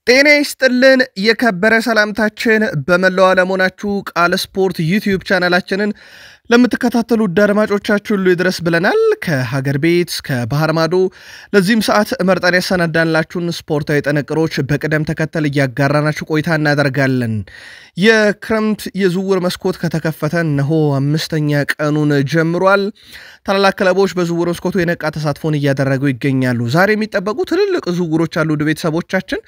ጤና ይስጥልን የከበረ ሰላምታችን በመላው ዓለም ሆናችሁ ቃል ስፖርት ዩቲዩብ ቻናላችንን ለምትከታተሉ አድማጮቻችን ሁሉ ይድረስ ብለናል። ከሀገር ቤት እስከ ባህር ማዶ ለዚህም ሰዓት መርጠን ያሰናዳንላችሁን ስፖርታዊ ጥንቅሮች በቅደም ተከተል እያጋራናችሁ ቆይታ እናደርጋለን። የክረምት የዝውውር መስኮት ከተከፈተ እነሆ አምስተኛ ቀኑን ጀምሯል። ታላላቅ ክለቦች በዝውውር መስኮቱ የነቃ ተሳትፎን እያደረጉ ይገኛሉ። ዛሬ የሚጠበቁ ትልልቅ ዝውውሮች አሉ። ቤተሰቦቻችን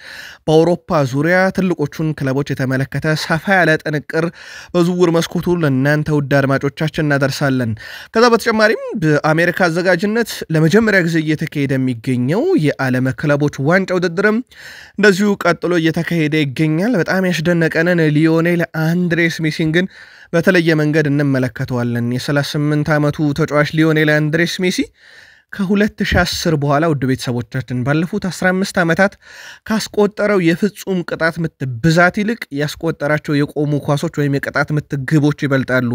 በአውሮፓ ዙሪያ ትልቆቹን ክለቦች የተመለከተ ሰፋ ያለ ጥንቅር በዝውውር መስኮቱ ለእናንተ ውድ አድማጮቻችን እናደርሳለን። ከዛ በተጨማሪም በአሜሪካ አዘጋጅነት ለመጀመሪያ ጊዜ እየተካሄደ የሚገኘው የዓለም ክለቦች ዋንጫ ውድድርም እንደዚሁ ቀጥሎ እየተካሄደ ይገኛል። በጣም ያስደነቀንን ሊዮኔል አንድሬስ ሜሲን ግን በተለየ መንገድ እንመለከተዋለን። የ38 ዓመቱ ተጫዋች ሊዮኔል አንድሬስ ሜሲ ከ2010 በኋላ ውድ ቤተሰቦቻችን ባለፉት 15 ዓመታት ካስቆጠረው የፍጹም ቅጣት ምት ብዛት ይልቅ ያስቆጠራቸው የቆሙ ኳሶች ወይም የቅጣት ምት ግቦች ይበልጣሉ።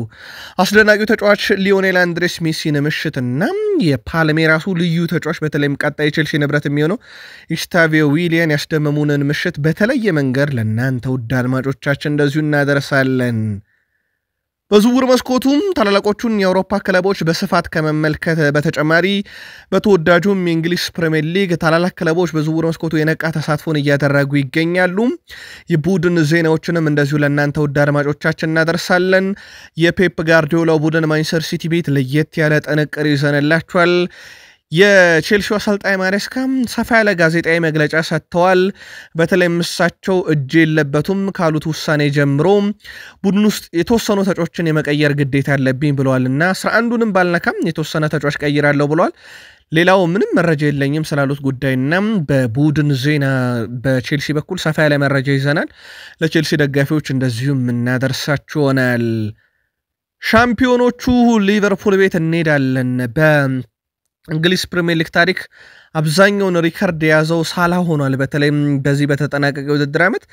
አስደናቂው ተጫዋች ሊዮኔል አንድሬስ ሜሲን ምሽትና የፓልሜራሱ ልዩ ተጫዋች በተለይም ቀጣይ ቼልሲ ንብረት የሚሆነው ኢስታቪዮ ዊሊያን ያስደመሙንን ምሽት በተለየ መንገድ ለእናንተ ውድ አድማጮቻችን እንደዚሁ እናደርሳለን። በዝውውር መስኮቱም ታላላቆቹን የአውሮፓ ክለቦች በስፋት ከመመልከት በተጨማሪ በተወዳጁም የእንግሊዝ ፕሪሚየር ሊግ ታላላቅ ክለቦች በዝውውር መስኮቱ የነቃ ተሳትፎን እያደረጉ ይገኛሉ። የቡድን ዜናዎችንም እንደዚሁ ለእናንተ ውድ አድማጮቻችን እናደርሳለን። የፔፕ ጋርዲዮላው ቡድን ማንቸስተር ሲቲ ቤት ለየት ያለ ጥንቅር ይዘንላችኋል። የቼልሲው አሰልጣኝ ማሬስካ ሰፋ ያለ ጋዜጣዊ መግለጫ ሰጥተዋል። በተለይም እሳቸው እጅ የለበቱም ካሉት ውሳኔ ጀምሮ ቡድን ውስጥ የተወሰኑ ተጫዋቾችን የመቀየር ግዴታ አለብኝ ብለዋልና 11ዱንም ባልነካም የተወሰነ ተጫዋች ቀይራለሁ ብለዋል። ሌላው ምንም መረጃ የለኝም ስላሉት ጉዳይና በቡድን ዜና በቼልሲ በኩል ሰፋ ያለ መረጃ ይዘናል። ለቼልሲ ደጋፊዎች እንደዚሁም እናደርሳችሁ ሆናል። ሻምፒዮኖቹ ሊቨርፑል ቤት እንሄዳለን። እንግሊዝ ፕሪሚየር ሊግ ታሪክ አብዛኛውን ሪከርድ የያዘው ሳላ ሆኗል። በተለይም በዚህ በተጠናቀቀ ውድድር ዓመት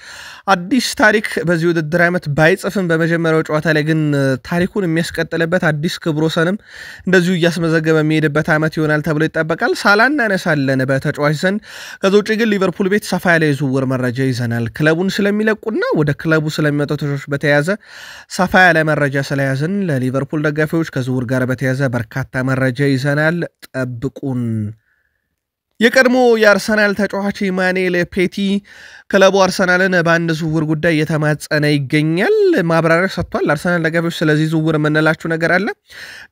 አዲስ ታሪክ በዚህ ውድድር ዓመት ባይጽፍም በመጀመሪያው ጨዋታ ላይ ግን ታሪኩን የሚያስቀጥልበት አዲስ ክብረ ወሰንም እንደዚሁ እያስመዘገበ የሚሄድበት ዓመት ይሆናል ተብሎ ይጠበቃል። ሳላ እናነሳለን በተጫዋች ዘንድ። ከዛ ውጭ ግን ሊቨርፑል ቤት ሰፋ ያለ የዝውውር መረጃ ይዘናል። ክለቡን ስለሚለቁና ወደ ክለቡ ስለሚመጡ ተጫዋቾች በተያያዘ ሰፋ ያለ መረጃ ስለያዝን ለሊቨርፑል ደጋፊዎች ከዝውውር ጋር በተያያዘ በርካታ መረጃ ይዘናል። ጠብቁን። የቀድሞ የአርሰናል ተጫዋች ኢማኑኤል ፔቲ ክለቡ አርሰናልን በአንድ ዝውውር ጉዳይ እየተማጸነ ይገኛል። ማብራሪያ ሰጥቷል። አርሰናል ደጋፊዎች ስለዚህ ዝውውር የምንላችሁ ነገር አለ።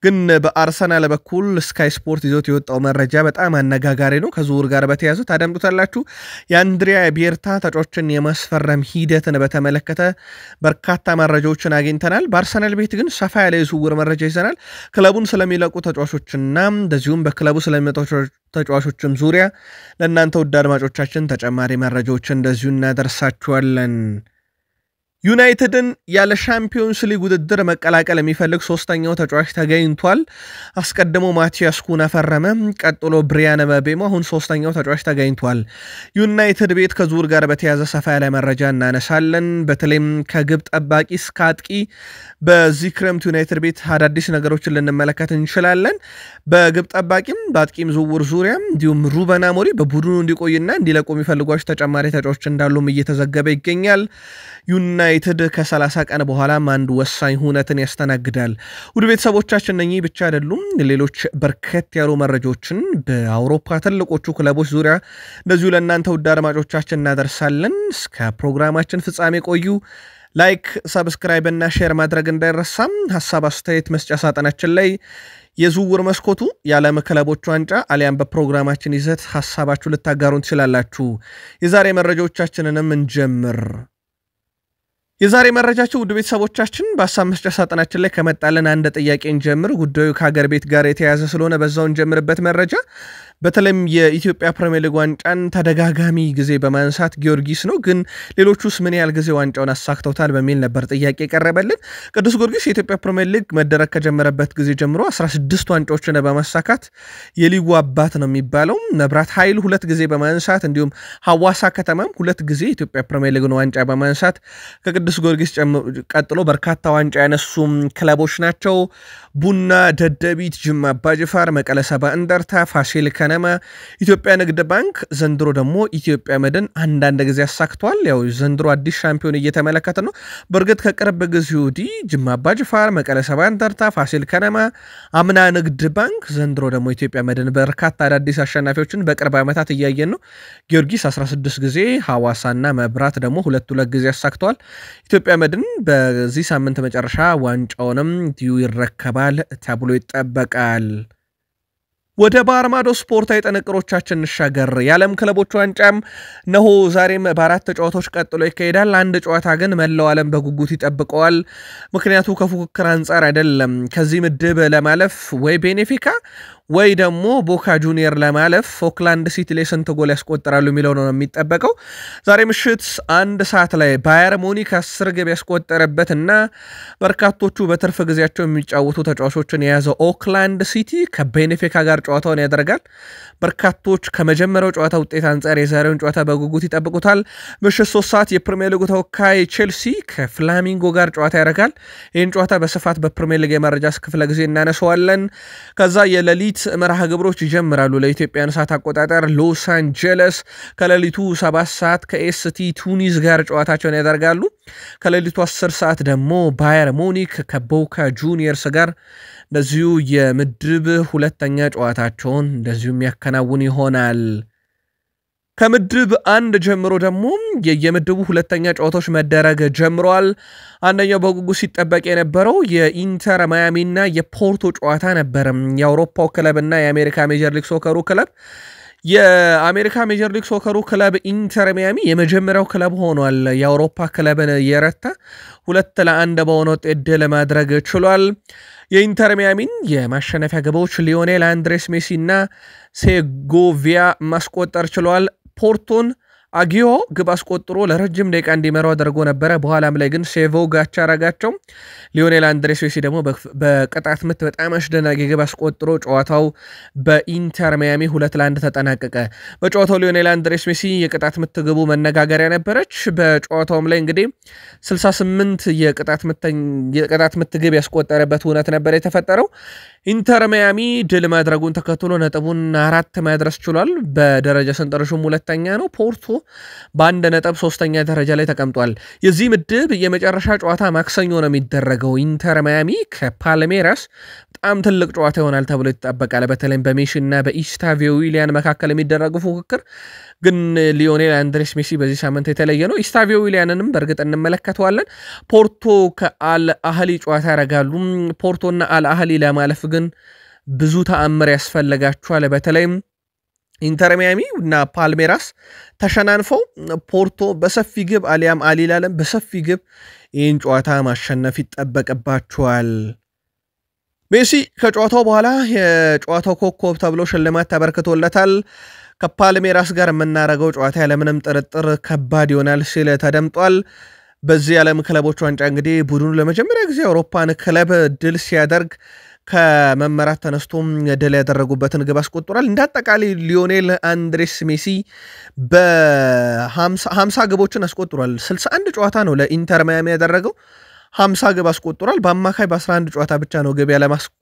ግን በአርሰናል በኩል ስካይ ስፖርት ይዞት የወጣው መረጃ በጣም አነጋጋሪ ነው። ከዝውውር ጋር በተያያዘ ታደምጡታላችሁ። የአንድሪያ ቤርታ ተጫዋቾችን የማስፈረም ሂደትን በተመለከተ በርካታ መረጃዎችን አግኝተናል። በአርሰናል ቤት ግን ሰፋ ያለ የዝውውር መረጃ ይዘናል። ክለቡን ስለሚለቁ ተጫዋቾችና እንደዚሁም በክለቡ ስለሚመጡ ተጫዋቾችም ዙሪያ ለእናንተ ውድ አድማጮቻችን ተጨማሪ መረጃዎችን እንደዚሁ እናደርሳችኋለን። ዩናይትድን ያለ ሻምፒዮንስ ሊግ ውድድር መቀላቀል የሚፈልግ ሶስተኛው ተጫዋች ተገኝቷል። አስቀድሞ ማቲያስ ኩና ፈረመ፣ ቀጥሎ ብሪያን ምቤሞ፣ አሁን ሶስተኛው ተጫዋች ተገኝቷል። ዩናይትድ ቤት ከዝውውር ጋር በተያያዘ ሰፋ ያለ መረጃ እናነሳለን። በተለይም ከግብ ጠባቂ እስከ አጥቂ በዚህ ክረምት ዩናይትድ ቤት አዳዲስ ነገሮችን ልንመለከት እንችላለን። በግብ ጠባቂም በአጥቂም ዝውውር ዙሪያ እንዲሁም ሩበን አሞሪም በቡድኑ እንዲቆይና እንዲለቁ የሚፈልጓቸው ተጨማሪ ተጫዋቾች እንዳሉም እየተዘገበ ይገኛል። ዩናይትድ ከ30 ቀን በኋላም አንድ ወሳኝ ሁነትን ያስተናግዳል። ውድ ቤተሰቦቻችን እነኚህ ብቻ አይደሉም። ሌሎች በርከት ያሉ መረጃዎችን በአውሮፓ ትልቆቹ ክለቦች ዙሪያ እንደዚሁ ለእናንተ ውድ አድማጮቻችን እናደርሳለን። እስከ ፕሮግራማችን ፍጻሜ ቆዩ። ላይክ፣ ሰብስክራይብ እና ሼር ማድረግ እንዳይረሳም። ሐሳብ አስተያየት መስጫ ሳጥናችን ላይ የዝውውር መስኮቱ የዓለም ክለቦች ዋንጫ አሊያም በፕሮግራማችን ይዘት ሐሳባችሁ ልታጋሩን ትችላላችሁ። የዛሬ መረጃዎቻችንንም እንጀምር። የዛሬ መረጃቸው ውድ ቤተሰቦቻችን በሐሳብ መስጫ ሳጥናችን ላይ ከመጣለን አንድ ጥያቄ እንጀምር። ጉዳዩ ከሀገር ቤት ጋር የተያያዘ ስለሆነ በዛው እንጀምርበት። መረጃ በተለይም የኢትዮጵያ ፕሪሚየር ሊግ ዋንጫን ተደጋጋሚ ጊዜ በማንሳት ጊዮርጊስ ነው፣ ግን ሌሎቹስ ምን ያህል ጊዜ ዋንጫውን አሳክተውታል በሚል ነበር ጥያቄ ቀረበልን። ቅዱስ ጊዮርጊስ የኢትዮጵያ ፕሪሚየር ሊግ መደረግ ከጀመረበት ጊዜ ጀምሮ 16 ዋንጫዎችን በማሳካት የሊጉ አባት ነው የሚባለው። መብራት ኃይል 2 ጊዜ በማንሳት እንዲሁም ሐዋሳ ከተማም 2 ጊዜ የኢትዮጵያ ፕሪሚየር ሊግን ዋንጫ በማንሳት ከቅዱስ ጊዮርጊስ ቀጥሎ በርካታ ዋንጫ ያነሱም ክለቦች ናቸው። ቡና፣ ደደቢት፣ ጅማ አባጅፋር፣ መቀለ ሰባ እንደርታ፣ ፋሲል ከነማ ከነማ ኢትዮጵያ ንግድ ባንክ ዘንድሮ ደግሞ ኢትዮጵያ መድን አንዳንድ ጊዜ ያሳክቷል ያው ዘንድሮ አዲስ ሻምፒዮን እየተመለከተ ነው በርግጥ ከቅርብ ጊዜ ወዲህ ጅማ አባጅፋር መቀለ ሰባ እንደርታ ፋሲል ከነማ አምና ንግድ ባንክ ዘንድሮ ደግሞ ኢትዮጵያ መድን በርካታ አዳዲስ አሸናፊዎችን በቅርብ ዓመታት እያየን ነው ጊዮርጊስ 16 ጊዜ ሐዋሳና መብራት ደግሞ ሁለት ጊዜ ያሳክቷል ኢትዮጵያ መድን በዚህ ሳምንት መጨረሻ ዋንጫውንም ይረከባል ተብሎ ይጠበቃል ወደ ባህር ማዶ ስፖርታዊ ጥንቅሮቻችን እንሻገር የዓለም ክለቦች ዋንጫም ነው ዛሬም በአራት ጨዋታዎች ቀጥሎ ይካሄዳል አንድ ጨዋታ ግን መላው ዓለም በጉጉት ይጠብቀዋል ምክንያቱ ከፉክክር አንፃር አይደለም ከዚህ ምድብ ለማለፍ ወይ ቤኔፊካ ወይ ደግሞ ቦካ ጁኒየር ለማለፍ ኦክላንድ ሲቲ ላይ ስንት ጎል ያስቆጥራሉ የሚለው ነው የሚጠበቀው ዛሬ ምሽት 1 ሰዓት ላይ ባየር ሙኒክ 10 ግብ ያስቆጠረበትና በርካቶቹ በትርፍ ጊዜያቸው የሚጫወቱ ተጫዋቾችን የያዘው ኦክላንድ ሲቲ ከቤኔፊካ ጋር ጨዋታውን ያደርጋል በርካቶች ከመጀመሪያው ጨዋታ ውጤት አንፃር የዛሬውን ጨዋታ በጉጉት ይጠብቁታል ምሽት 3 ሰዓት የፕሪሚየር ሊግ ተወካይ ቼልሲ ከፍላሚንጎ ጋር ጨዋታ ያደርጋል ይህን ጨዋታ በስፋት በፕሪሚየር ሊግ የመረጃ ክፍለ ጊዜ እናነሳዋለን ከዛ የሌሊት መርሃ ግብሮች ይጀምራሉ ለኢትዮጵያን ሰዓት አቆጣጠር ሎስ አንጀለስ ከሌሊቱ 7 ሰዓት ከኤስቲ ቱኒስ ጋር ጨዋታቸውን ያደርጋሉ ከሌሊቱ 10 ሰዓት ደግሞ ባየር ሙኒክ ከቦካ ጁኒየርስ ጋር እንደዚሁ የምድብ ሁለተኛ ጨዋታቸውን እንደዚሁ የሚያከናውን ይሆናል ከምድብ 1 ጀምሮ ደግሞ የምድቡ ሁለተኛ ጨዋታዎች መደረግ ጀምሯል አንደኛው በጉጉት ሲጠበቅ የነበረው የኢንተር ማያሚና የፖርቶ ጨዋታ ነበር የአውሮፓው ክለብና የአሜሪካ ሜጀር ሊግ ሶከሩ ክለብ የአሜሪካ ሜጀር ሊግ ሶከሩ ክለብ ኢንተር ማያሚ የመጀመሪያው ክለብ ሆኗል የአውሮፓ ክለብን የረታ 2-1 በሆነ ውጤት ድል ማድረግ ችሏል የኢንተር ማያሚን የማሸነፊያ ግቦች ሊዮኔል አንድሬስ ሜሲ እና ሴጎቪያ ማስቆጠር ችሏል ፖርቶን አጊዮ ግብ አስቆጥሮ ለረጅም ደቂቃ እንዲመራው አድርጎ ነበር በኋላም ላይ ግን ሴቮ ጋቻ አረጋቸው ሊዮኔል አንድሬስ ሜሲ ደግሞ በቅጣት ምት በጣም አስደናቂ ግብ አስቆጥሮ ጨዋታው በኢንተር ማያሚ 2-1 ተጠናቀቀ በጨዋታው ሊዮኔል አንድሬስ ሜሲ የቅጣት ምት ግቡ መነጋገሪያ ነበረች በጨዋታውም ላይ እንግዲህ 68 የቅጣት ምት ግብ ያስቆጠረበት ሁነት ነበር የተፈጠረው ኢንተር ማያሚ ድል ማድረጉን ተከትሎ ነጥቡን 4 ማድረስ ችሏል በደረጃ ሰንጠረዡም ሁለተኛ ነው ፖርቶ በአንድ ነጥብ 3ኛ ደረጃ ላይ ተቀምጧል የዚህ ምድብ የመጨረሻ ጨዋታ ማክሰኞ ነው የሚደረገው ኢንተር ማያሚ ከፓልሜራስ በጣም ትልቅ ጨዋታ ይሆናል ተብሎ ይጠበቃል በተለይም በሜሲና በኢስታቪዮ ዊሊያን መካከል የሚደረጉ ፉክክር ግን ሊዮኔል አንድሬስ ሜሲ በዚህ ሳምንት የተለየ ነው ኢስታቪዮ ዊሊያንንም በእርግጥ እንመለከተዋለን ፖርቶ ከአል አህሊ ጨዋታ ያደርጋሉ ፖርቶና አል አህሊ ለማለፍ ግን ብዙ ተአምር ያስፈልጋቸዋል በተለይም ኢንተር ማያሚ እና ፓልሜራስ ተሸናንፈው ፖርቶ በሰፊ ግብ አሊያም አሊላለም በሰፊ ግብ ይህን ጨዋታ ማሸነፍ ይጠበቅባቸዋል ሜሲ ከጨዋታው በኋላ የጨዋታው ኮከብ ተብሎ ሽልማት ተበርክቶለታል ከፓልሜራስ ጋር የምናደርገው ጨዋታ ያለምንም ጥርጥር ከባድ ይሆናል ሲል ተደምጧል በዚህ ዓለም ክለቦች ዋንጫ እንግዲህ ቡድኑ ለመጀመሪያ ጊዜ አውሮፓን ክለብ ድል ሲያደርግ ከመመራት ተነስቶም ድል ያደረጉበትን ግብ አስቆጥሯል እንዳጠቃላይ ሊዮኔል አንድሬስ ሜሲ በ50 ግቦችን አስቆጥሯል 61 ጨዋታ ነው ለኢንተር ማያሚ ያደረገው 50 ግብ አስቆጥሯል በአማካይ በ11 ጨዋታ ብቻ ነው ግብ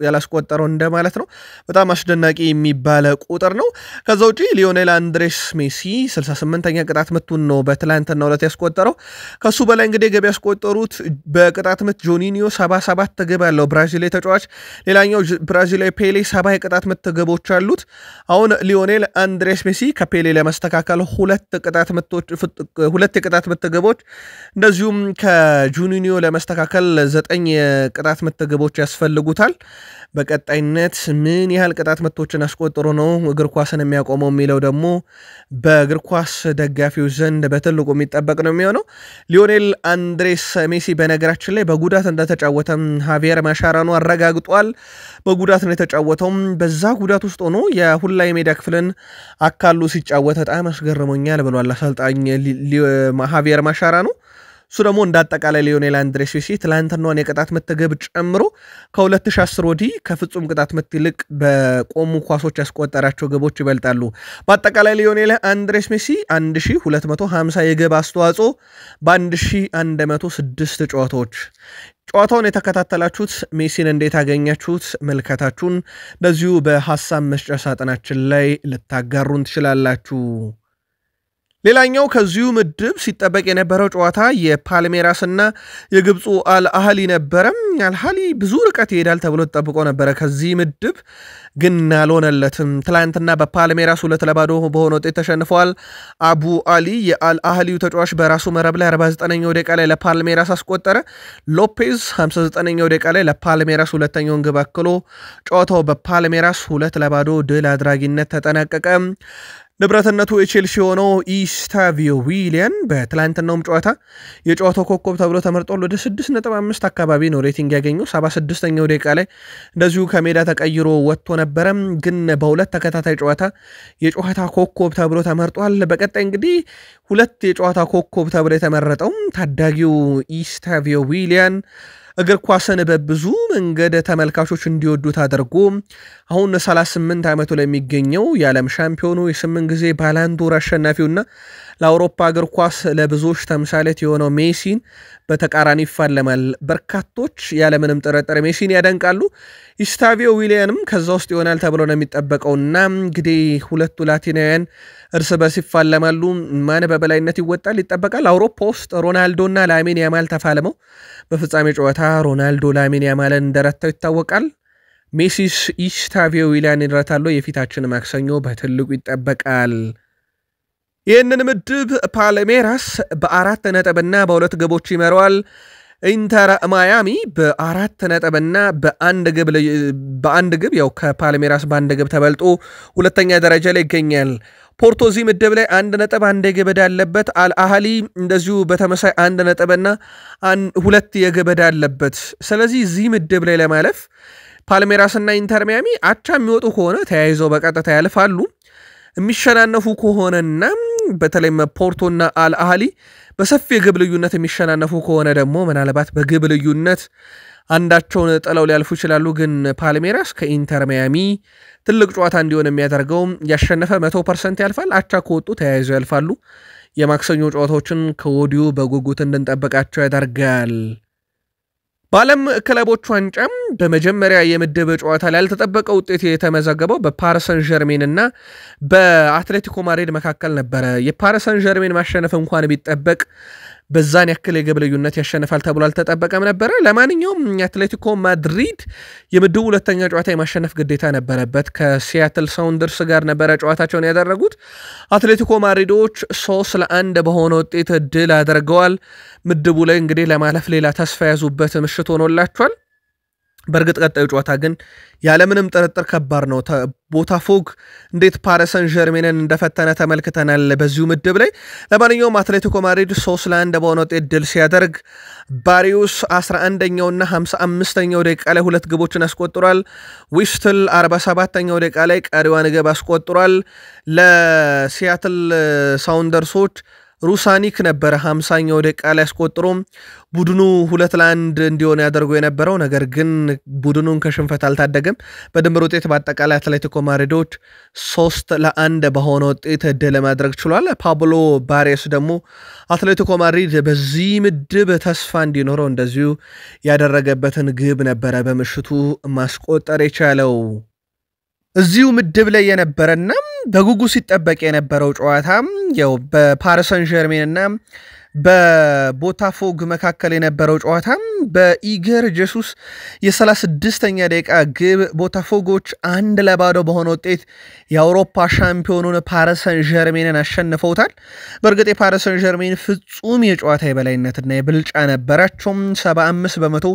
ያላስቆጠረው እንደማለት ነው በጣም አስደናቂ የሚባል ቁጥር ነው ከዛ ውጪ ሊዮኔል አንድሬስ ሜሲ 68ኛ ቅጣት ምቱን ነው በትላንትናው ዕለት ያስቆጠረው ከሱ በላይ እንግዲህ ግብ ያስቆጠሩት በቅጣት ምት ጆኒኒዮ 77 ግብ ያለው ብራዚላዊ ተጫዋች ሌላኛው ብራዚላዊ ፔሌ 70 የቅጣት ምት ግቦች አሉት አሁን ሊዮኔል አንድሬስ ሜሲ ከፔሌ ለማስተካከል ሁለት የቅጣት ምት ግቦች እንደዚሁም ከጆኒኒዮ ለማስተካከል 9 የቅጣት ምት ግቦች ያስፈልጉታል በቀጣይነት ምን ያህል ቅጣት ምቶችን አስቆጥሮ ነው እግር ኳስን የሚያቆመው የሚለው ደግሞ በእግር ኳስ ደጋፊዎች ዘንድ በትልቁ የሚጠበቅ ነው የሚሆነው ሊዮኔል አንድሬስ ሜሲ በነገራችን ላይ በጉዳት እንደተጫወተ ሃቪየር ማሻራኖ አረጋግጧል በጉዳት ነው የተጫወተው በዛ ጉዳት ውስጥ ሆኖ የሁላ የሜዳ ክፍልን አካሉ ሲጫወት በጣም አስገርሞኛል ብሏል አሰልጣኝ ሃቪየር ማሻራኖ እሱ ደግሞ እንዳጠቃላይ ሊዮኔል አንድሬስ ሜሲ ትላንትናውን የቅጣት ምት ግብ ጨምሮ ከ2010 ወዲህ ከፍጹም ቅጣት ምት ይልቅ በቆሙ ኳሶች ያስቆጠራቸው ግቦች ይበልጣሉ። በአጠቃላይ ሊዮኔል አንድሬስ ሜሲ 1250 የግብ አስተዋጽኦ በ1106 ጨዋታዎች። ጨዋታውን የተከታተላችሁት ሜሲን እንዴት አገኛችሁት? መልከታችሁን እንደዚሁ በሐሳብ መስጫ ሳጥናችን ላይ ልታጋሩን ትችላላችሁ። ሌላኛው ከዚሁ ምድብ ሲጠበቅ የነበረው ጨዋታ የፓልሜራስና የግብፁ አልአህሊ ነበረ። አልአህሊ ብዙ ርቀት ይሄዳል ተብሎ ተጠብቆ ነበረ ከዚህ ምድብ ግን አልሆነለትም። ትላንትና በፓልሜራስ 2-0 በሆነ ውጤት ተሸንፈዋል። አቡ አሊ የአልአህሊው ተጫዋች በራሱ መረብ ላይ 49ኛው ደቂቃ ላይ ለፓልሜራስ አስቆጠረ። ሎፔዝ 59ኛው ደቂቃ ላይ ለፓልሜራስ ሁለተኛውን ግብ አክሎ ጨዋታው በፓልሜራስ 2-0 ድል አድራጊነት ተጠናቀቀ። ንብረትነቱ የቼልሲ ሆነው ኢስታቪዮ ዊሊያን በትላንትናውም ጨዋታ የጨዋታው ኮከብ ተብሎ ተመርጧል። ወደ 6.5 አካባቢ ነው ሬቲንግ ያገኘው። 76ኛው ደቂቃ ላይ እንደዚሁ ከሜዳ ተቀይሮ ወጥቶ ነበረ፣ ግን በሁለት ተከታታይ ጨዋታ የጨዋታ ኮከብ ተብሎ ተመርጧል። በቀጣይ እንግዲህ ሁለት የጨዋታ ኮከብ ተብሎ የተመረጠው ታዳጊው ኢስታቪዮ ዊሊያን እግር ኳስን በብዙ መንገድ ተመልካቾች እንዲወዱት አድርጎ አሁን 38 ዓመቱ ላይ የሚገኘው የዓለም ሻምፒዮኑ የ8 ጊዜ ባላንዶር አሸናፊውና ለአውሮፓ እግር ኳስ ለብዙዎች ተምሳሌት የሆነው ሜሲን በተቃራኒ ይፋለማል። በርካቶች ያለምንም ጥርጥር ሜሲን ያደንቃሉ። ኢስታቪዮ ዊሊያንም ከዛ ውስጥ ይሆናል ተብሎ ነው የሚጠበቀውና እንግዲህ ሁለቱ ላቲናውያን እርስ በርስ ይፋለማሉ። ማን በበላይነት ይወጣል ይጠበቃል። አውሮፓ ውስጥ ሮናልዶና ላሚን ያማል ተፋልመው በፍጻሜ ጨዋታ ሮናልዶ ላሚን ያማልን እንደረታው ይታወቃል። ሜሲስ ኢስታቪዮ ዊሊያን ይረታሉ። የፊታችን ማክሰኞ በትልቁ ይጠበቃል። ይህንን ምድብ ፓልሜራስ በ4 ነጥብና በ2 ግቦች ይመራዋል። ኢንተር ማያሚ በ4 ነጥብና በአንድ ግብ ያው ከፓልሜራስ በአንድ ግብ ተበልጦ ሁለተኛ ደረጃ ላይ ይገኛል። ፖርቶ እዚህ ምድብ ላይ 1 ነጥብ 1 የግብ ዕዳ አለበት። አልአህሊ እንደዚሁ በተመሳይ 1 ነጥብና 2 የግብ ዕዳ አለበት። ስለዚህ እዚህ ምድብ ላይ ለማለፍ ፓልሜራስና ኢንተር ማያሚ አቻ የሚወጡ ከሆነ ተያይዘው በቀጥታ ያልፋሉ። የሚሸናነፉ ከሆነና በተለይም ፖርቶና አልአህሊ በሰፊ የግብ ልዩነት የሚሸናነፉ ከሆነ ደግሞ ምናልባት በግብ ልዩነት አንዳቸውን ጥለው ሊያልፉ ይችላሉ። ግን ፓልሜራስ ከኢንተር ማያሚ ትልቅ ጨዋታ እንዲሆን የሚያደርገው ያሸነፈ 100% ያልፋል። አቻ ከወጡ ተያይዘው ያልፋሉ። የማክሰኞ ጨዋታዎችን ከወዲሁ በጉጉት እንድንጠብቃቸው ያደርጋል። በዓለም ክለቦች ዋንጫም በመጀመሪያ የምድብ ጨዋታ ላይ ያልተጠበቀ ውጤት የተመዘገበው በፓሪስ ሰን ዠርሜን እና በአትሌቲኮ ማድሪድ መካከል ነበረ። የፓሪስ ሰን ዠርሜን ማሸነፍ እንኳን ቢጠበቅ በዛን ያክል የግብ ልዩነት ያሸነፋል ተብሎ አልተጠበቀም ነበረ። ለማንኛውም አትሌቲኮ ማድሪድ የምድቡ ሁለተኛ ጨዋታ የማሸነፍ ግዴታ ነበረበት። ከሲያትል ሳውንደርስ ጋር ነበረ ጨዋታቸውን ያደረጉት። አትሌቲኮ ማድሪዶች 3-1 በሆነ ውጤት ድል አድርገዋል። ምድቡ ላይ እንግዲህ ለማለፍ ሌላ ተስፋ ያዙበት ምሽት ሆኖላቸዋል። በእርግጥ ቀጣዩ ጨዋታ ግን ያለምንም ጥርጥር ከባድ ነው። ቦታፎግ እንዴት ፓሪስ ሰን ዠርሜንን እንደፈተነ ተመልክተናል በዚሁ ምድብ ላይ። ለማንኛውም አትሌቲኮ ማድሪድ 3-1 በሆነ ውጤት ድል ሲያደርግ ባሪዩስ 11ኛውና 55ኛው ደቂቃ ላይ 2 ግቦችን አስቆጥሯል። ዊስትል 47ኛው ደቂቃ ላይ ቀሪዋን ግብ አስቆጥሯል። ለሲያትል ሳውንደርሶች ሩሳኒክ ነበረ 50ኛው ደቂቃ ላይ አስቆጥሮ ቡድኑ 2-1 እንዲሆን ያደርጉ የነበረው፣ ነገር ግን ቡድኑን ከሽንፈት አልታደገም። በድምር ውጤት በአጠቃላይ አትሌቲኮ ማድሪዶች 3-1 በሆነ ውጤት ድል ማድረግ ችሏል። ፓብሎ ባሬስ ደግሞ አትሌቲኮ ማድሪድ በዚህ ምድብ ተስፋ እንዲኖረው እንደዚሁ ያደረገበትን ግብ ነበረ በምሽቱ ማስቆጠር የቻለው። እዚሁ ምድብ ላይ የነበረና በጉጉ ሲጠበቅ የነበረው ጨዋታ ያው በፓሪስ ሰን ዠርሜን እና በቦታፎግ መካከል የነበረው ጨዋታ በኢገር ጀሱስ የ36ኛ ደቂቃ ግብ ቦታፎጎች 1-0 በሆነ ውጤት የአውሮፓ ሻምፒዮኑን ፓሪስ ሰን ዠርሜንን አሸንፈውታል። በእርግጥ የፓሪስ ሰን ዠርሜን ፍጹም የጨዋታ የበላይነትና የብልጫ ነበራቸው። 75%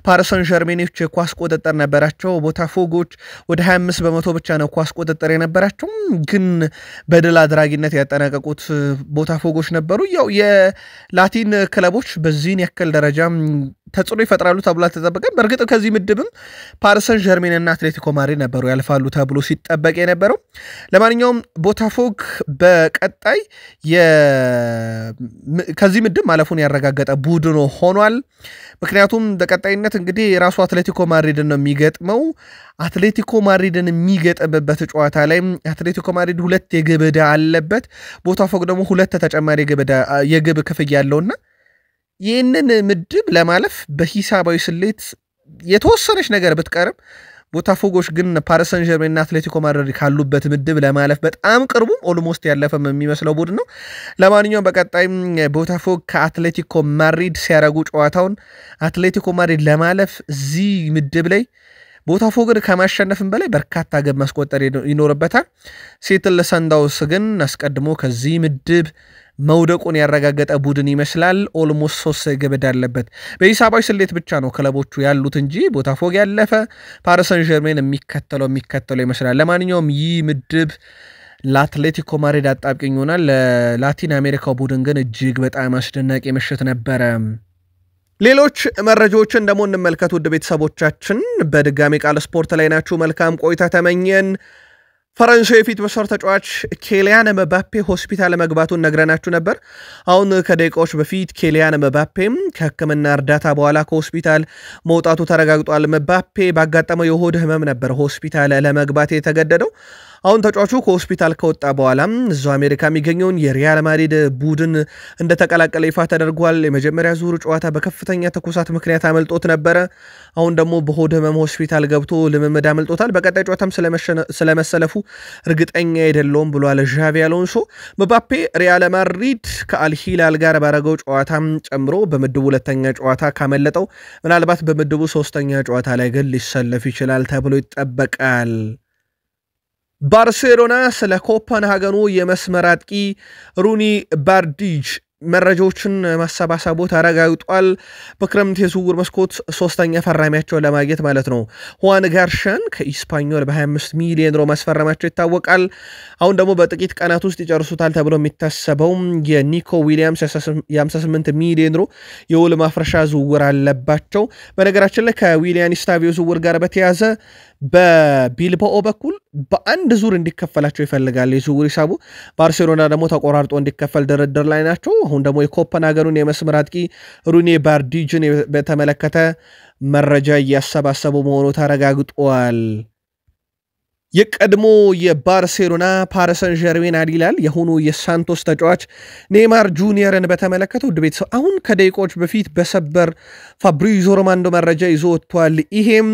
ፓሪስ ሰን ዠርሜኖች የኳስ ቁጥጥር ነበራቸው። ቦታፎጎች ወደ 25% ብቻ ነው ኳስ ቁጥጥር የነበራቸው። ግን በድል አድራጊነት ያጠናቀቁት ቦታፎጎች ነበሩ። ያው ላቲን ክለቦች በዚህን ያክል ደረጃ ተጽዕኖ ይፈጥራሉ ተብሎ ተጠበቀ። በእርግጥ ከዚህ ምድብም ፓሪስ ሰን ዠርሜን እና አትሌቲኮ ማድሪድ ነበሩ ያልፋሉ ተብሎ ሲጠበቅ የነበረው። ለማንኛውም ቦታፎግ በቀጣይ ከዚህ ምድብ ማለፉን ያረጋገጠ ቡድን ሆኗል። ምክንያቱም በቀጣይነት እንግዲህ ራሱ አትሌቲኮ ማድሪድን ነው የሚገጥመው። አትሌቲኮ ማድሪድን የሚገጥምበት ጨዋታ ላይ አትሌቲኮ ማድሪድ 2 የግብ ዕዳ አለበት። ቦታፎግ ደግሞ 2 ተጨማሪ የግብ ክፍያ ያለውና ይህንን ምድብ ለማለፍ በሂሳባዊ ስሌት የተወሰነች ነገር ብትቀርም ቦታፎጎች ግን ፓሪስ ሰን ዠርሜን እና አትሌቲኮ ማድሪድ ካሉበት ምድብ ለማለፍ በጣም ቅርቡም ኦልሞስት ያለፈም የሚመስለው ቡድን ነው። ለማንኛውም በቀጣይም ቦታፎግ ከአትሌቲኮ ማድሪድ ሲያረጉ ጨዋታውን አትሌቲኮ ማድሪድ ለማለፍ እዚህ ምድብ ላይ ቦታፎግን ከማሸነፍም በላይ በርካታ ግብ ማስቆጠር ይኖርበታል። ሴትል ሰንዳውስ ግን አስቀድሞ ከዚህ ምድብ መውደቁን ያረጋገጠ ቡድን ይመስላል። ኦልሞስት 3 ግብ ዕዳ አለበት። በሂሳባዊ ስሌት ብቻ ነው ክለቦቹ ያሉት እንጂ ቦታፎግ ያለፈ ፓሪስ ሰን ዠርሜን የሚከተለው ይመስላል። ለማንኛውም ይህ ምድብ ለአትሌቲኮ ማድሪድ አጣብቂኝ ይሆናል። ለላቲን አሜሪካው ቡድን ግን እጅግ በጣም አስደናቂ ምሽት ነበረ። ሌሎች መረጃዎችን ደግሞ እንመልከት ውድ ቤተሰቦቻችን። በድጋሚ ቃል ስፖርት ላይ ናችሁ። መልካም ቆይታ ተመኘን። ፈረንሳዊ የፊት መስመር ተጫዋች ኬሊያን መባፔ ሆስፒታል መግባቱን ነግረናችሁ ነበር። አሁን ከደቂቃዎች በፊት ኬሊያን መባፔም ከሕክምና እርዳታ በኋላ ከሆስፒታል መውጣቱ ተረጋግጧል። መባፔ ባጋጠመው የሆድ ህመም ነበር ሆስፒታል ለመግባት የተገደደው። አሁን ተጫዋቹ ከሆስፒታል ከወጣ በኋላም እዛው አሜሪካ የሚገኘውን የሪያል ማድሪድ ቡድን እንደተቀላቀለ ይፋ ተደርጓል። የመጀመሪያ ዙር ጨዋታ በከፍተኛ ትኩሳት ምክንያት አመልጦት ነበረ። አሁን ደግሞ በሆድ ህመም ሆስፒታል ገብቶ ልምምድ አመልጦታል። በቀጣይ ጨዋታም ስለመሰለፉ እርግጠኛ አይደለሁም ብሏል ዣቪ አሎንሶ። መባፔ ሪያል ማድሪድ ከአልሂላል ጋር ባረገው ጨዋታም ጨምሮ በምድቡ 2ኛ ጨዋታ ካመለጠው ምናልባት በምድቡ 3ኛ ጨዋታ ላይ ግን ሊሰለፍ ይችላል ተብሎ ይጠበቃል። ባርሴሎና ስለ ኮፐንሃገኑ የመስመር አጥቂ ሩኒ ባርዲጅ መረጃዎችን ማሰባሰቡ ተረጋግጧል። በክረምት የዝውውር መስኮት 3ኛ ፈራሚያቸውን ለማግኘት ማለት ነው ሁዋን ጋርሻን ከኢስፓኞል በ25 ሚሊዮን ዩሮ ማስፈረማቸው ይታወቃል። አሁን ደግሞ በጥቂት ቀናት ውስጥ ይጨርሱታል ተብሎ የሚታሰበው የኒኮ ዊሊያምስ የ58 ሚሊዮን ዩሮ የውል ማፍረሻ ዝውውር አለባቸው። በነገራችን ላይ ከዊሊያን ስታቪዮ ዝውውር ጋር በተያዘ በቢልባኦ በኩል በአንድ ዙር እንዲከፈላቸው ይፈልጋል የዝውውር ሂሳቡ። ባርሴሎና ደግሞ ተቆራርጦ እንዲከፈል ድርድር ላይ ናቸው። አሁን ደግሞ የኮፐንሃገኑን የመስመር አጥቂ ሩኒ ባርዲጅን በተመለከተ መረጃ እያሰባሰቡ መሆኑ ተረጋግጧል። የቀድሞ የባርሴሎና ፓሪስ ሰን ዠርሜን አዲላል የሆኑ የሳንቶስ ተጫዋች ኔይማር ጁኒየርን በተመለከተ ውድ ቤተሰብ አሁን ከደቂቃዎች በፊት በሰበር ፋብሪዞ ሮማንዶ መረጃ ይዞ ወጥቷል። ይሄም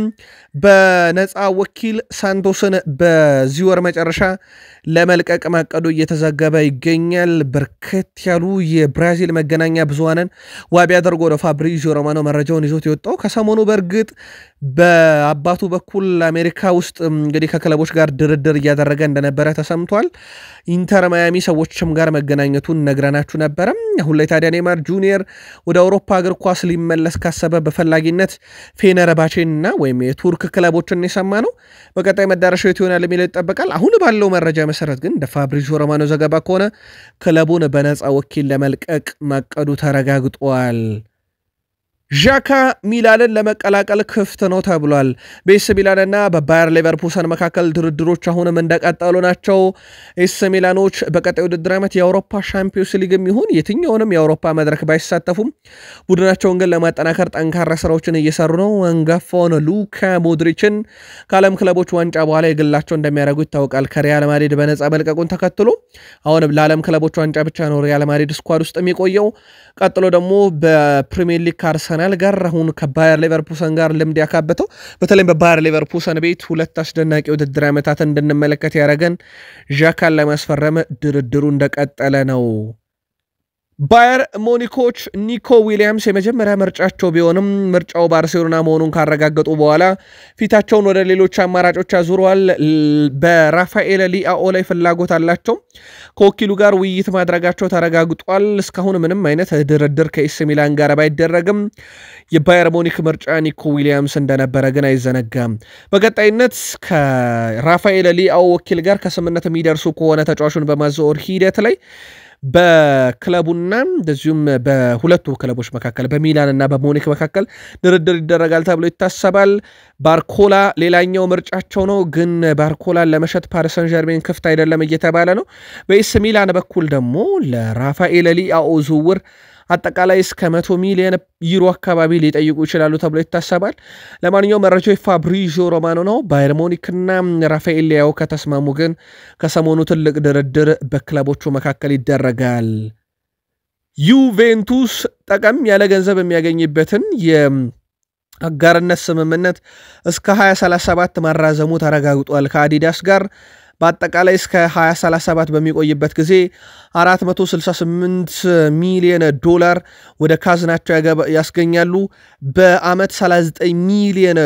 በነፃ ወኪል ሳንቶስን በዚህ ወር መጨረሻ ለመልቀቅ ማቀዱ እየተዘገበ ይገኛል። በርከት ያሉ የብራዚል መገናኛ ብዙሃንን ዋቢ አድርጎ ነው ፋብሪዞ ሮማኖ መረጃውን ይዞት የወጣው። ከሰሞኑ በእርግጥ በአባቱ በኩል አሜሪካ ውስጥ እንግዲህ ከክለቦች ጋር ድርድር እያደረገ እንደነበረ ተሰምቷል። ኢንተር ማያሚ ሰዎችም ጋር መገናኘቱን ነግረናችሁ ነበረ። አሁን ላይ ታዲያ ኔይማር ጁኒየር ወደ አውሮፓ እግር ኳስ ሊመለስ ካሰበ በፈላጊነት ፌነርባቼንና ወይም የቱርክ ክለቦችን የሰማ ነው። በቀጣይ መዳረሻው የት ይሆናል የሚለው ይጠበቃል። አሁን ባለው መረጃ መሰረት ግን እንደ ፋብሪዞ ሮማኖ ዘገባ ከሆነ ክለቡን በነፃ ወኪል ለመልቀቅ ማቀዱ ተረጋግጧል። ዣካ ሚላንን ለመቀላቀል ክፍት ነው ተብሏል። በኤስ ሚላንና በባየር ሌቨርኩሰን መካከል ድርድሮች አሁንም እንደቀጠሉ ናቸው። ኤስ ሚላኖች በቀጣይ ውድድር ዓመት የአውሮፓ ሻምፒዮንስ ሊግም ይሁን የትኛውንም የአውሮፓ መድረክ ባይሳተፉም ቡድናቸውን ግን ለማጠናከር ጠንካራ ስራዎችን እየሰሩ ነው። አንጋፋውን ሉካ ሞድሪችን ከዓለም ክለቦች ዋንጫ በኋላ የግላቸው እንደሚያደርጉ ይታወቃል። ከሪያል ማድሪድ በነፃ መልቀቁን ተከትሎ አሁንም ለዓለም ክለቦች ዋንጫ ብቻ ነው ሪያል ማድሪድ ስኳድ ውስጥ የሚቆየው። ቀጥሎ ደግሞ በፕሪሚየር ሊግ ከአርሰናል ጋር አሁን ከባየር ሌቨርኩሰን ጋር ልምድ ያካበተው በተለይም በባየር ሌቨርኩሰን ቤት 2 አስደናቂ ውድድር ዓመታትን እንድንመለከት ያደረገን ዣካን ለማስፈረም ድርድሩ እንደቀጠለ ነው። ባየር ሙኒኮች ኒኮ ዊሊያምስ የመጀመሪያ ምርጫቸው ቢሆንም ምርጫው ባርሴሎና መሆኑን ካረጋገጡ በኋላ ፊታቸውን ወደ ሌሎች አማራጮች አዙረዋል። በራፋኤል ሊአኦ ላይ ፍላጎት አላቸው። ከወኪሉ ጋር ውይይት ማድረጋቸው ተረጋግጧል። እስካሁን ምንም አይነት ድርድር ከኤስ ሚላን ጋር ባይደረግም የባየር ሙኒክ ምርጫ ኒኮ ዊሊያምስ እንደነበረ ግን አይዘነጋም። በቀጣይነት ከራፋኤል ሊአኦ ወኪል ጋር ከስምምነት የሚደርሱ ከሆነ ተጫዋቹን በማዘዋወር ሂደት ላይ በክለቡና እንደዚሁም በሁለቱ ክለቦች መካከል በሚላንና በሙኒክ መካከል ድርድር ይደረጋል ተብሎ ይታሰባል። ባርኮላ ሌላኛው ምርጫቸው ነው፣ ግን ባርኮላን ለመሸጥ ፓሪስ ሰን ዠርሜን ክፍት አይደለም እየተባለ ነው። በኤስ ሚላን በኩል ደግሞ ለራፋኤል ሊአኦ ዝውውር አጠቃላይ እስከ 100 ሚሊዮን ዩሮ አካባቢ ሊጠይቁ ይችላሉ ተብሎ ይታሰባል። ለማንኛውም መረጃው ፋብሪዚዮ ሮማኖ ነው። ባየር ሙኒክና ራፋኤል ሊያኦ ከተስማሙ ግን ከሰሞኑ ትልቅ ድርድር በክለቦቹ መካከል ይደረጋል። ዩቬንቱስ ጠቀም ያለ ገንዘብ የሚያገኝበትን የአጋርነት ስምምነት እስከ 2037 ማራዘሙ ተረጋግጧል ከአዲዳስ ጋር። በአጠቃላይ እስከ 2037 በሚቆይበት ጊዜ $468 ሚሊዮን ወደ ካዝናቸው ያስገኛሉ። በአመት $39 ሚሊዮን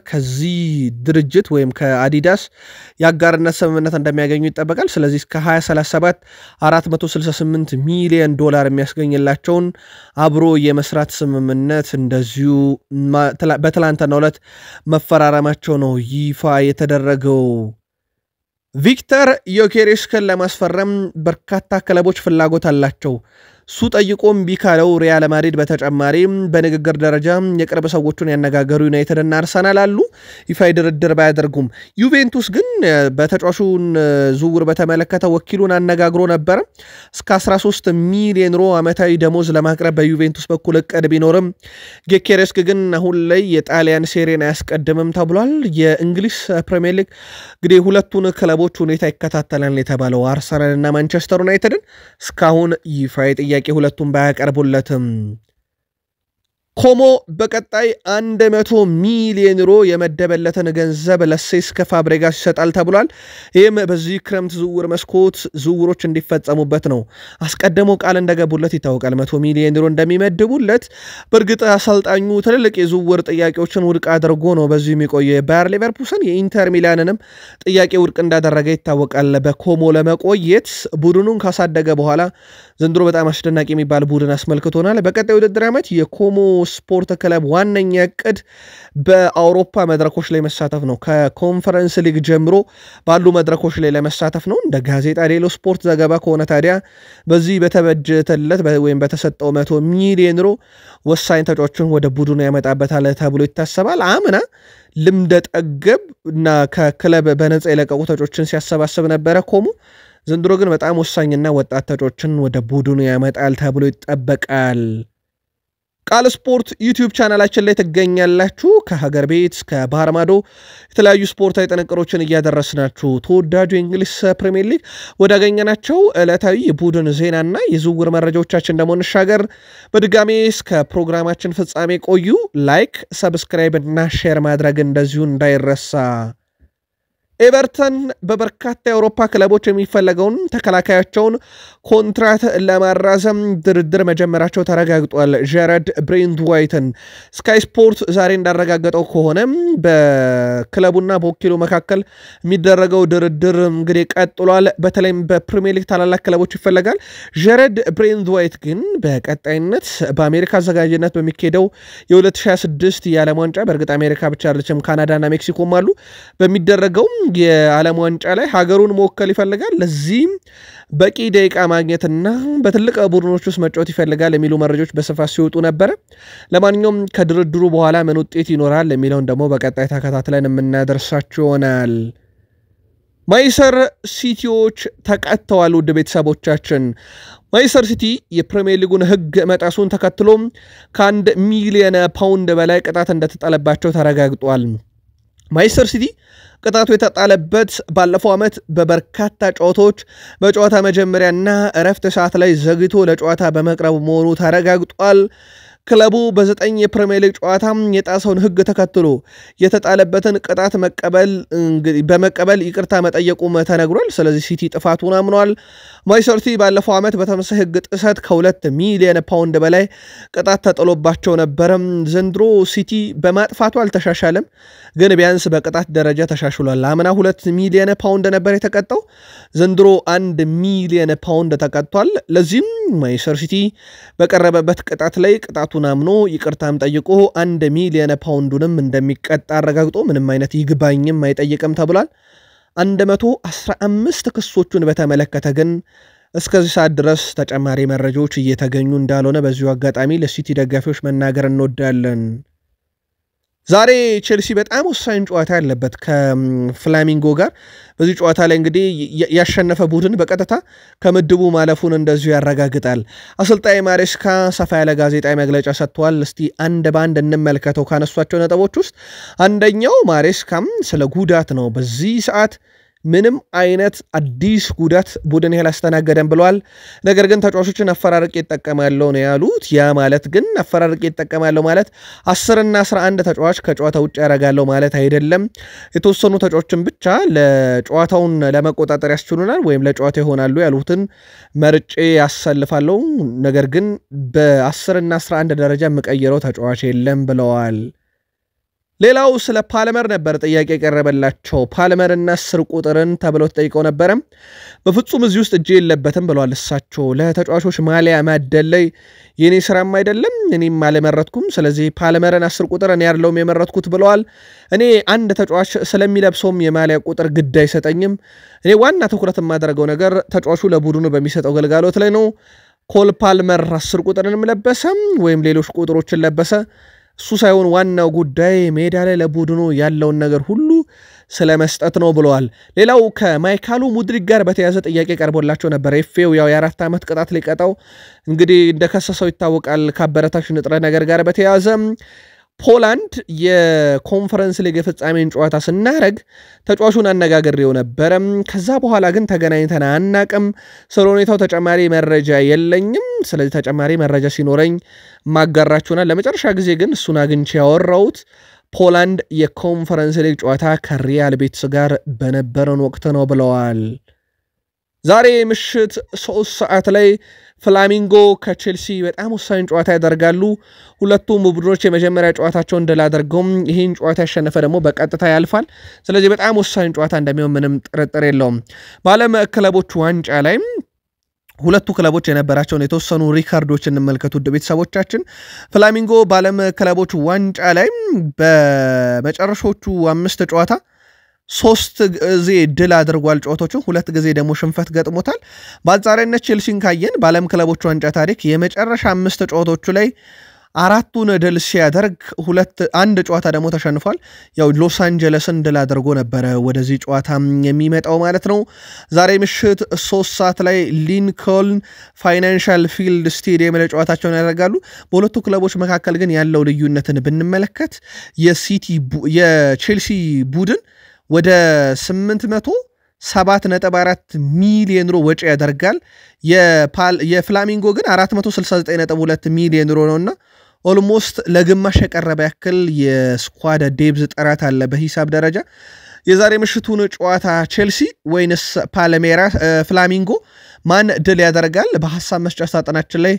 ከዚህ ድርጅት ወይም ከአዲዳስ የአጋርነት ስምምነት እንደሚያገኙ ይጠበቃል። ስለዚህ እስከ 2037 $468 ሚሊዮን የሚያስገኝላቸውን አብሮ የመስራት ስምምነት እንደዚሁ በትላንትናው ዕለት መፈራረማቸው ነው ይፋ የተደረገው። ቪክተር ዮኬሬስን ለማስፈረም በርካታ ክለቦች ፍላጎት አላቸው። ሱ ጠይቆም ቢካለው ሪያል ማድሪድ በተጨማሪም በንግግር ደረጃ የቅርብ ሰዎችን ያነጋገሩ ዩናይትድ እና አርሰናል አሉ። ይፋይ ድርድር ባያደርጉም ዩቬንቱስ ግን በተጫዋቹን ዝውውር በተመለከተ ወኪሉን አነጋግሮ ነበር። እስከ 13 ሚሊዮን ዩሮ ዓመታዊ ደሞዝ ለማቅረብ በዩቬንቱስ በኩል እቅድ ቢኖርም ዮኬሬስ ግን አሁን ላይ የጣሊያን ሴሪን አያስቀድምም ተብሏል። የእንግሊዝ ፕሪሚየር ሊግ እንግዲህ ሁለቱን ክለቦች ሁኔታ ይከታተላል የተባለው አርሰናል እና ማንቸስተር ዩናይትድን እስካሁን ይፋይ ጥያቄ ሁለቱም ባያቀርቡለትም ኮሞ በቀጣይ 100 ሚሊዮን ዩሮ የመደበለትን ገንዘብ ለሴስክ ፋብሬጋስ ይሰጣል ተብሏል። ይህም በዚህ ክረምት ዝውውር መስኮት ዝውውሮች እንዲፈጸሙበት ነው አስቀድመው ቃል እንደገቡለት ይታወቃል። 100 ሚሊዮን ዩሮ እንደሚመድቡለት በእርግጥ አሰልጣኙ ትልልቅ የዝውውር ጥያቄዎችን ውድቅ አድርጎ ነው በዚህ የሚቆየ። ባየር ሌቨርኩሰን የኢንተር ሚላንንም ጥያቄ ውድቅ እንዳደረገ ይታወቃል። በኮሞ ለመቆየት ቡድኑን ካሳደገ በኋላ ዘንድሮ በጣም አስደናቂ የሚባል ቡድን አስመልክቶናል። በቀጣይ ውድድር ዓመት የኮሞ ስፖርት ክለብ ዋነኛ እቅድ በአውሮፓ መድረኮች ላይ መሳተፍ ነው። ከኮንፈረንስ ሊግ ጀምሮ ባሉ መድረኮች ላይ ለመሳተፍ ነው። እንደ ጋዜጣ ዴሎ ስፖርት ዘገባ ከሆነ ታዲያ በዚህ በተበጀተለት ወይም በተሰጠው 100 ሚሊዮን ዩሮ ወሳኝ ተጫዋቾችን ወደ ቡድኑ ያመጣበታል ተብሎ ይታሰባል። አምና ልምደ ጠገብ እና ከክለብ በነፃ የለቀቁ ተጫዋቾችን ሲያሰባስብ ነበረ ኮሞ። ዘንድሮ ግን በጣም ወሳኝና ወጣት ተጫዋቾችን ወደ ቡድኑ ያመጣል ተብሎ ይጠበቃል። ቃል ስፖርት ዩቲዩብ ቻናላችን ላይ ትገኛላችሁ። ከሀገር ቤት እስከ ባህር ማዶ የተለያዩ ስፖርታዊ ጥንቅሮችን እያደረስናችሁ ተወዳጁ የእንግሊዝ ፕሪሚየር ሊግ ወዳገኘናቸው ዕለታዊ የቡድን ዜናና የዝውውር መረጃዎቻችን ደግሞ እንሻገር። በድጋሜ እስከ ፕሮግራማችን ፍጻሜ ቆዩ። ላይክ፣ ሰብስክራይብ እና ሼር ማድረግ እንደዚሁ እንዳይረሳ። ኤቨርተን በበርካታ የአውሮፓ ክለቦች የሚፈለገውን ተከላካያቸውን ኮንትራት ለማራዘም ድርድር መጀመራቸው ተረጋግጧል። ጀረድ ብሬንትዋይትን ስካይ ስፖርት ዛሬ እንዳረጋገጠው ከሆነ በክለቡና በወኪሉ መካከል የሚደረገው ድርድር እንግዲህ ቀጥሏል። በተለይም በፕሪሚየር ሊግ ታላላቅ ክለቦች ይፈለጋል። ጀረድ ብሬንትዋይት ግን በቀጣይነት በአሜሪካ አዘጋጅነት በሚካሄደው የ2026 የዓለም ዋንጫ በእርግጥ አሜሪካ ብቻ አይደለችም ካናዳና ሜክሲኮም አሉ በሚደረገው የዓለም ዋንጫ ላይ ሀገሩን መወከል ይፈልጋል። ለዚህም በቂ ደቂቃ ማግኘትና በትልቅ ቡድኖች ውስጥ መጫወት ይፈልጋል የሚሉ መረጃዎች በስፋት ሲወጡ ነበር። ለማንኛውም ከድርድሩ በኋላ ምን ውጤት ይኖራል የሚለውን ደግሞ በቀጣይ ተከታትለን የምናደርሳችሁ ይሆናል። ማንቸስተር ሲቲዎች ተቀጥተዋል። ውድ ቤተሰቦቻችን ማንቸስተር ሲቲ የፕሪሚየር ሊጉን ሕግ መጣሱን ተከትሎ ከ1 ሚሊዮን ፓውንድ በላይ ቅጣት እንደተጣለባቸው ተረጋግጧል። ማንቸስተር ሲቲ ቅጣቱ የተጣለበት ባለፈው ዓመት በበርካታ ጨዋታዎች በጨዋታ መጀመሪያና እረፍት ሰዓት ላይ ዘግይቶ ለጨዋታ በመቅረቡ መሆኑ ተረጋግጧል። ክለቡ በ9 የፕሪሚየር ሊግ ጨዋታ የጣሰውን ሕግ ተከትሎ የተጣለበትን ቅጣት በመቀበል ይቅርታ መጠየቁ ተነግሯል። ስለዚህ ሲቲ ጥፋቱን አምኗል። ማንቸስተር ሲቲ ባለፈው ዓመት በተመሳሳይ ሕግ ጥሰት ከ2 ሚሊዮን ፓውንድ በላይ ቅጣት ተጥሎባቸው ነበር። ዘንድሮ ሲቲ በማጥፋቱ አልተሻሻለም፣ ግን ቢያንስ በቅጣት ደረጃ ተሻሽሏል። አምና 2 ሚሊዮን ፓውንድ ነበር የተቀጣው፣ ዘንድሮ 1 ሚሊዮን ፓውንድ ተቀጥቷል። ለዚህም ማንቸስተር ሲቲ በቀረበበት ቅጣት ላይ ቅጣቱ አምኖ ይቅርታም ጠይቆ 1 ሚሊዮን ፓውንዱንም እንደሚቀጣ አረጋግጦ ምንም አይነት ይግባኝም አይጠይቅም ተብሏል። 115 ክሶቹን በተመለከተ ግን እስከዚህ ሰዓት ድረስ ተጨማሪ መረጃዎች እየተገኙ እንዳልሆነ በዚሁ አጋጣሚ ለሲቲ ደጋፊዎች መናገር እንወዳለን። ዛሬ ቼልሲ በጣም ወሳኝ ጨዋታ ያለበት ከፍላሚንጎ ጋር በዚህ ጨዋታ ላይ እንግዲህ ያሸነፈ ቡድን በቀጥታ ከምድቡ ማለፉን እንደዚሁ ያረጋግጣል። አሰልጣኝ ማሬስካ ሰፋ ያለ ጋዜጣዊ መግለጫ ሰጥቷል። እስቲ አንድ ባንድ እንመልከተው። ካነሷቸው ነጥቦች ውስጥ አንደኛው ማሬስካም ስለ ጉዳት ነው። በዚህ ሰዓት ምንም አይነት አዲስ ጉዳት ቡድን ያላስተናገደን ብለዋል። ነገር ግን ተጫዋቾችን አፈራርቄ ይጠቀማለሁ ነው ያሉት። ያ ማለት ግን አፈራርቄ ይጠቀማለሁ ማለት 10 እና 11 ተጫዋች ከጨዋታ ውጭ ያደርጋለሁ ማለት አይደለም። የተወሰኑ ተጫዋቾችን ብቻ ለጨዋታውን ለመቆጣጠር ያስችሉናል ወይም ለጨዋታ ይሆናሉ ያሉትን መርጬ ያሰልፋለሁ። ነገር ግን በ10 እና 11 ደረጃ የምቀይረው ተጫዋች የለም ብለዋል። ሌላው ስለ ፓልመር ነበር ጥያቄ ቀረበላቸው። ፓልመር እና 10 ቁጥርን ተብለው ተጠይቀው ነበር። በፍጹም እዚህ ውስጥ እጄ የለበትም ብለዋል እሳቸው። ለተጫዋቾች ማሊያ ማደል ላይ የኔ ስራም አይደለም፣ እኔም አልመረጥኩም። ስለዚህ ፓልመርን 10 ቁጥር እኔ ያለውም የመረጥኩት ብለዋል። እኔ አንድ ተጫዋች ስለሚለብሰውም የማሊያ ቁጥር ግድ አይሰጠኝም። እኔ ዋና ትኩረት የማደርገው ነገር ተጫዋቹ ለቡድኑ በሚሰጠው ግልጋሎት ላይ ነው። ኮል ፓልመር 10 ቁጥርንም ለበሰም ወይም ሌሎች ቁጥሮችን ለበሰ እሱ ሳይሆን ዋናው ጉዳይ ሜዳ ላይ ለቡድኑ ያለውን ነገር ሁሉ ስለመስጠት ነው ብለዋል። ሌላው ከማይካሉ ሙድሪክ ጋር በተያያዘ ጥያቄ ቀርቦላቸው ነበር። ኤፍኤው ያው የ4 ዓመት ቅጣት ሊቀጣው እንግዲህ እንደከሰሰው ይታወቃል። ከአበረታች ንጥረ ነገር ጋር በተያያዘ ፖላንድ የኮንፈረንስ ሊግ ፍጻሜን ጨዋታ ስናረግ ተጫዋቹን አነጋግሬው ነበር። ከዛ በኋላ ግን ተገናኝተን አናቅም። ስለ ሁኔታው ተጨማሪ መረጃ የለኝም። ስለዚህ ተጨማሪ መረጃ ሲኖረኝ ማጋራችሁናል። ለመጨረሻ ጊዜ ግን እሱን አግኝቼ ያወራሁት ፖላንድ የኮንፈረንስ ሊግ ጨዋታ ከሪያል ቤቲስ ጋር በነበረን ወቅት ነው ብለዋል። ዛሬ ምሽት 3 ሰዓት ላይ ፍላሚንጎ ከቼልሲ በጣም ወሳኝ ጨዋታ ያደርጋሉ። ሁለቱም ቡድኖች የመጀመሪያ ጨዋታቸውን ድል አድርገው ይህን ጨዋታ ያሸነፈ ደግሞ በቀጥታ ያልፋል። ስለዚህ በጣም ወሳኝ ጨዋታ እንደሚሆን ምንም ጥርጥር የለውም። በዓለም ክለቦች ዋንጫ ላይ ሁለቱ ክለቦች የነበራቸውን የተወሰኑ ሪካርዶች እንመልከቱ ቤተሰቦቻችን። ፍላሚንጎ በዓለም ክለቦች ዋንጫ ላይ በመጨረሻዎቹ 5 ጨዋታ 3 ጊዜ ድል አድርጓል ጨዋታዎቹን፣ 2 ጊዜ ደግሞ ሽንፈት ገጥሞታል። በአንጻራዊነት ቼልሲን ካየን በዓለም ክለቦች ዋንጫ ታሪክ የመጨረሻ 5 ጨዋታዎቹ ላይ 4ቱን ድል ሲያደርግ አንድ ጨዋታ ደግሞ ተሸንፏል። ያው ሎስ አንጀለስን ድል አድርጎ ነበረ ወደዚህ ጨዋታ የሚመጣው ማለት ነው። ዛሬ ምሽት 3 ሰዓት ላይ ሊንኮልን ፋይናንሻል ፊልድ ስቴዲየም ላይ ጨዋታቸውን ያደርጋሉ። በሁለቱ ክለቦች መካከል ግን ያለው ልዩነትን ብንመለከት የቼልሲ ቡድን ወደ 807.4 ሚሊዮን ዩሮ ወጪ ያደርጋል። የፍላሚንጎ ግን 469.2 ሚሊዮን ዩሮ ነውና ኦልሞስት ለግማሽ የቀረበ ያክል የስኳድ ዴብዝ ጥራት አለ በሂሳብ ደረጃ። የዛሬ ምሽቱን ጨዋታ ቼልሲ ወይንስ ፍላሚንጎ ማን ድል ያደርጋል? በሐሳብ መስጫ ሳጥናችን ላይ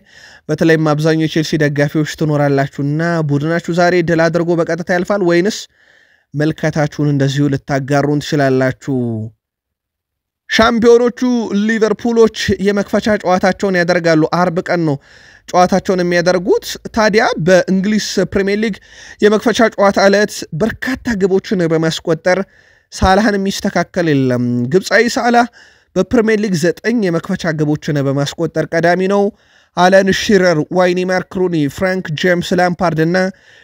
በተለይም አብዛኛው የቼልሲ ደጋፊዎች ትኖራላችሁና ቡድናችሁ ዛሬ ድል አድርጎ በቀጥታ ያልፋል ወይንስ መልከታችሁን እንደዚሁ ልታጋሩን ትችላላችሁ። ሻምፒዮኖቹ ሊቨርፑሎች የመክፈቻ ጨዋታቸውን ያደርጋሉ። አርብ ቀን ነው ጨዋታቸውን የሚያደርጉት። ታዲያ በእንግሊዝ ፕሪሚየር ሊግ የመክፈቻ ጨዋታ ዕለት በርካታ ግቦችን በማስቆጠር ሳላህን የሚስተካከል የለም። ግብፃዊ ሳላህ በፕሪሚየር ሊግ 9 የመክፈቻ ግቦችን በማስቆጠር ቀዳሚ ነው። አለን ሺረር፣ ዋይኒ ማርክሩኒ፣ ፍራንክ ጄምስ ላምፓርድ እና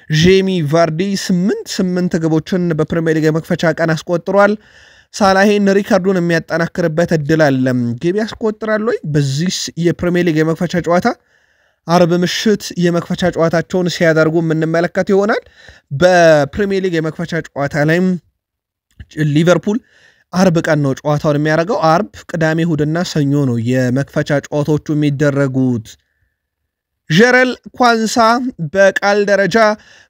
ጄሚ ቫርዲ 8 ግቦችን በፕሪሚየር ሊግ የመክፈቻ ቀን አስቆጥሯል። ሳላሄን ሪካርዱን የሚያጠናክርበት እድል አለ። ግብ ያስቆጥራል ወይ? በዚህ የፕሪሚየር ሊግ የመክፈቻ ጨዋታ አርብ ምሽት የመክፈቻ ጨዋታቸውን ሲያደርጉ የምንመለከት ይሆናል። በፕሪሚየር ሊግ የመክፈቻ ጨዋታ ላይም ሊቨርፑል አርብ ቀን ነው ጨዋታውን የሚያደርገው። አርብ፣ ቅዳሜ፣ እሁድና ሰኞ ነው የመክፈቻ ጨዋታዎቹ የሚደረጉት። ጀረል ኳንሳ በቃል ደረጃ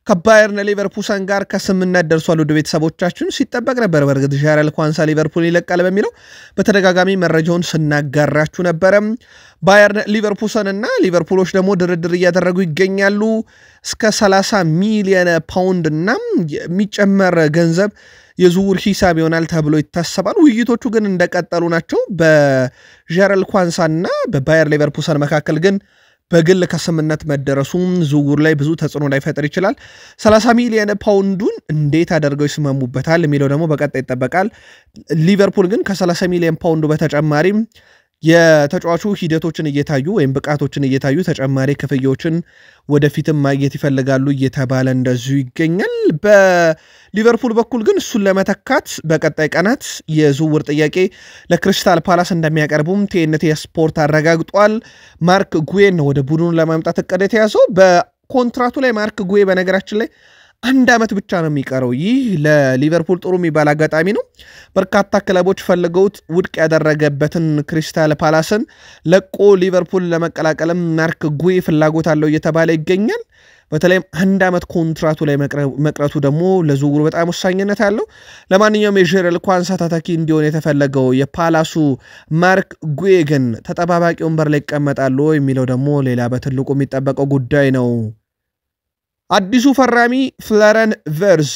ከባየርን ሊቨርፑሰን ጋር ከስምነት ደርሷል። ወደ ቤተሰቦቻችን ሲጠበቅ ነበር። በእርግጥ ጀረል ኳንሳ ሊቨርፑል ይለቃል በሚለው በተደጋጋሚ መረጃውን ስናጋራችሁ ነበረ። ባየርን ሊቨርፑሰን እና ሊቨርፑሎች ደግሞ ድርድር እያደረጉ ይገኛሉ። እስከ 30 ሚሊዮን ፓውንድ እና የሚጨመር ገንዘብ የዝውውር ሂሳብ ይሆናል ተብሎ ይታሰባል። ውይይቶቹ ግን እንደቀጠሉ ናቸው። በጀረል ኳንሳ እና በባየር ሊቨርፑሰን መካከል ግን በግል ከስምነት መደረሱም ዝውውር ላይ ብዙ ተጽዕኖ ላይፈጥር ይችላል። 30 ሚሊዮን ፓውንዱን እንዴት አደርገው ይስማሙበታል የሚለው ደግሞ በቀጣይ ይጠበቃል። ሊቨርፑል ግን ከ30 ሚሊዮን ፓውንዱ በተጨማሪም የተጫዋቹ ሂደቶችን እየታዩ ወይም ብቃቶችን እየታዩ ተጨማሪ ክፍያዎችን ወደፊትም ማግኘት ይፈልጋሉ እየተባለ እንደዚሁ ይገኛል። በሊቨርፑል በኩል ግን እሱን ለመተካት በቀጣይ ቀናት የዝውውር ጥያቄ ለክሪስታል ፓላስ እንደሚያቀርቡም ቲኤንቲ ስፖርት አረጋግጧል። ማርክ ጉዌን ወደ ቡድኑ ለማምጣት እቅድ የተያዘው በኮንትራቱ ላይ ማርክ ጉዌ በነገራችን ላይ 1 ዓመት ብቻ ነው የሚቀረው። ይህ ለሊቨርፑል ጥሩ የሚባል አጋጣሚ ነው። በርካታ ክለቦች ፈልገውት ውድቅ ያደረገበትን ክሪስታል ፓላስን ለቆ ሊቨርፑል ለመቀላቀልም ማርክ ጉዌ ፍላጎት አለው እየተባለ ይገኛል። በተለይም 1 ዓመት ኮንትራቱ ላይ መቅረቱ ደግሞ ለዝውውሩ በጣም ወሳኝነት አለው። ለማንኛውም የጀረል ኳንሳ ተተኪ እንዲሆን የተፈለገው የፓላሱ ማርክ ጉዌ ግን ተጠባባቂ ወንበር ላይ ይቀመጣሉ የሚለው ደግሞ ሌላ በትልቁ የሚጠበቀው ጉዳይ ነው። አዲሱ ፈራሚ ፍሎሪያን ቨርዝ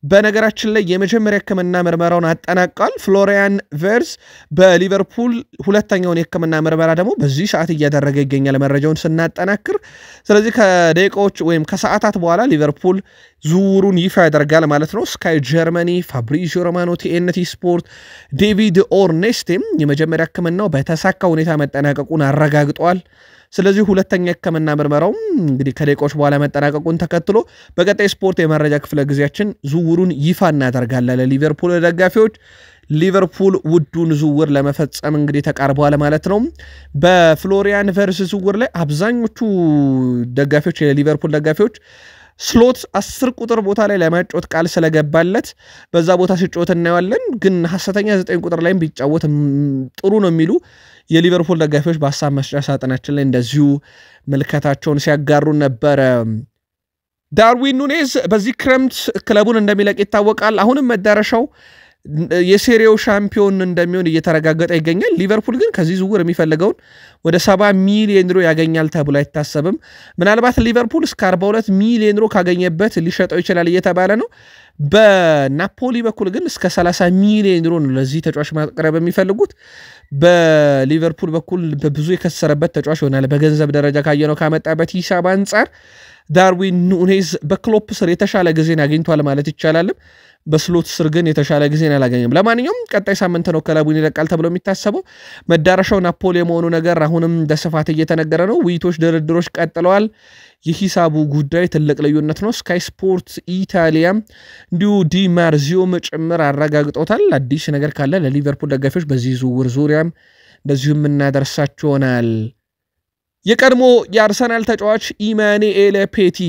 በነገራችን ላይ የመጀመሪያ ሕክምና ምርመራውን አጠናቋል። ፍሎሪያን ቨርዝ በሊቨርፑል ሁለተኛውን የሕክምና ምርመራ ደግሞ በዚህ ሰዓት እያደረገ ይገኛል መረጃውን ስናጠናክር። ስለዚህ ከደቂቃዎች ወይም ከሰዓታት በኋላ ሊቨርፑል ዝውውሩን ይፋ ያደርጋል ማለት ነው። ስካይ ጀርመኒ፣ ፋብሪዚዮ ሮማኖ፣ ቲኤንቲ ስፖርት፣ ዴቪድ ኦርኔስቴም የመጀመሪያ ሕክምናው በተሳካ ሁኔታ መጠናቀቁን አረጋግጧል። ስለዚህ ሁለተኛ ሕክምና ምርመራውም እንግዲህ ከደቂቃዎች በኋላ መጠናቀቁን ተከትሎ በቀጣይ ስፖርት የመረጃ ክፍለ ጊዜያችን ዝውውሩን ይፋ እናደርጋለን ለሊቨርፑል ደጋፊዎች። ሊቨርፑል ውዱን ዝውውር ለመፈጸም እንግዲህ ተቃርበዋል ማለት ነው። በፍሎሪያን ቨርዝ ዝውውር ላይ አብዛኞቹ ደጋፊዎች የሊቨርፑል ደጋፊዎች ስሎት 10 ቁጥር ቦታ ላይ ለማጫወት ቃል ስለገባለት በዛ ቦታ ሲጫወት እናየዋለን። ግን ሐሰተኛ 9 ቁጥር ላይም ቢጫወት ጥሩ ነው የሚሉ የሊቨርፑል ደጋፊዎች በሐሳብ መስጫ ሳጥናችን ላይ እንደዚሁ ምልከታቸውን ሲያጋሩ ነበር። ዳርዊን ኑኔዝ በዚህ ክረምት ክለቡን እንደሚለቅ ይታወቃል። አሁንም መዳረሻው የሴሪያው ሻምፒዮን እንደሚሆን እየተረጋገጠ ይገኛል። ሊቨርፑል ግን ከዚህ ዝውውር የሚፈልገውን ወደ 70 ሚሊዮን ዩሮ ያገኛል ተብሎ አይታሰብም። ምናልባት ሊቨርፑል እስከ 42 ሚሊዮን ዩሮ ካገኘበት ሊሸጠው ይችላል እየተባለ ነው። በናፖሊ በኩል ግን እስከ 30 ሚሊዮን ዩሮ ነው ለዚህ ተጫዋች ማቅረብ የሚፈልጉት። በሊቨርፑል በኩል በብዙ የከሰረበት ተጫዋች ይሆናል በገንዘብ ደረጃ ካየነው ካመጣበት ሂሳብ አንጻር። ዳርዊን ኑኔዝ በክሎፕ ስር የተሻለ ጊዜን አግኝቷል ማለት ይቻላል። በስሎት ስር ግን የተሻለ ጊዜን አላገኘም። ለማንኛውም ቀጣይ ሳምንት ነው ክለቡን ይለቃል ተብሎ የሚታሰበው። መዳረሻው ናፖሊ የመሆኑ ነገር አሁንም በስፋት እየተነገረ ነው። ውይይቶች፣ ድርድሮች ቀጥለዋል። የሂሳቡ ጉዳይ ትልቅ ልዩነት ነው። ስካይ ስፖርት ኢታሊያ እንዲሁ ዲ ማርዚዮም ጭምር አረጋግጦታል። አዲስ ነገር ካለ ለሊቨርፑል ደጋፊዎች በዚህ ዝውውር ዙሪያም እንደዚሁም እናደርሳቸው ይሆናል። የቀድሞ የአርሰናል ተጫዋች ኢማኑኤል ፔቲ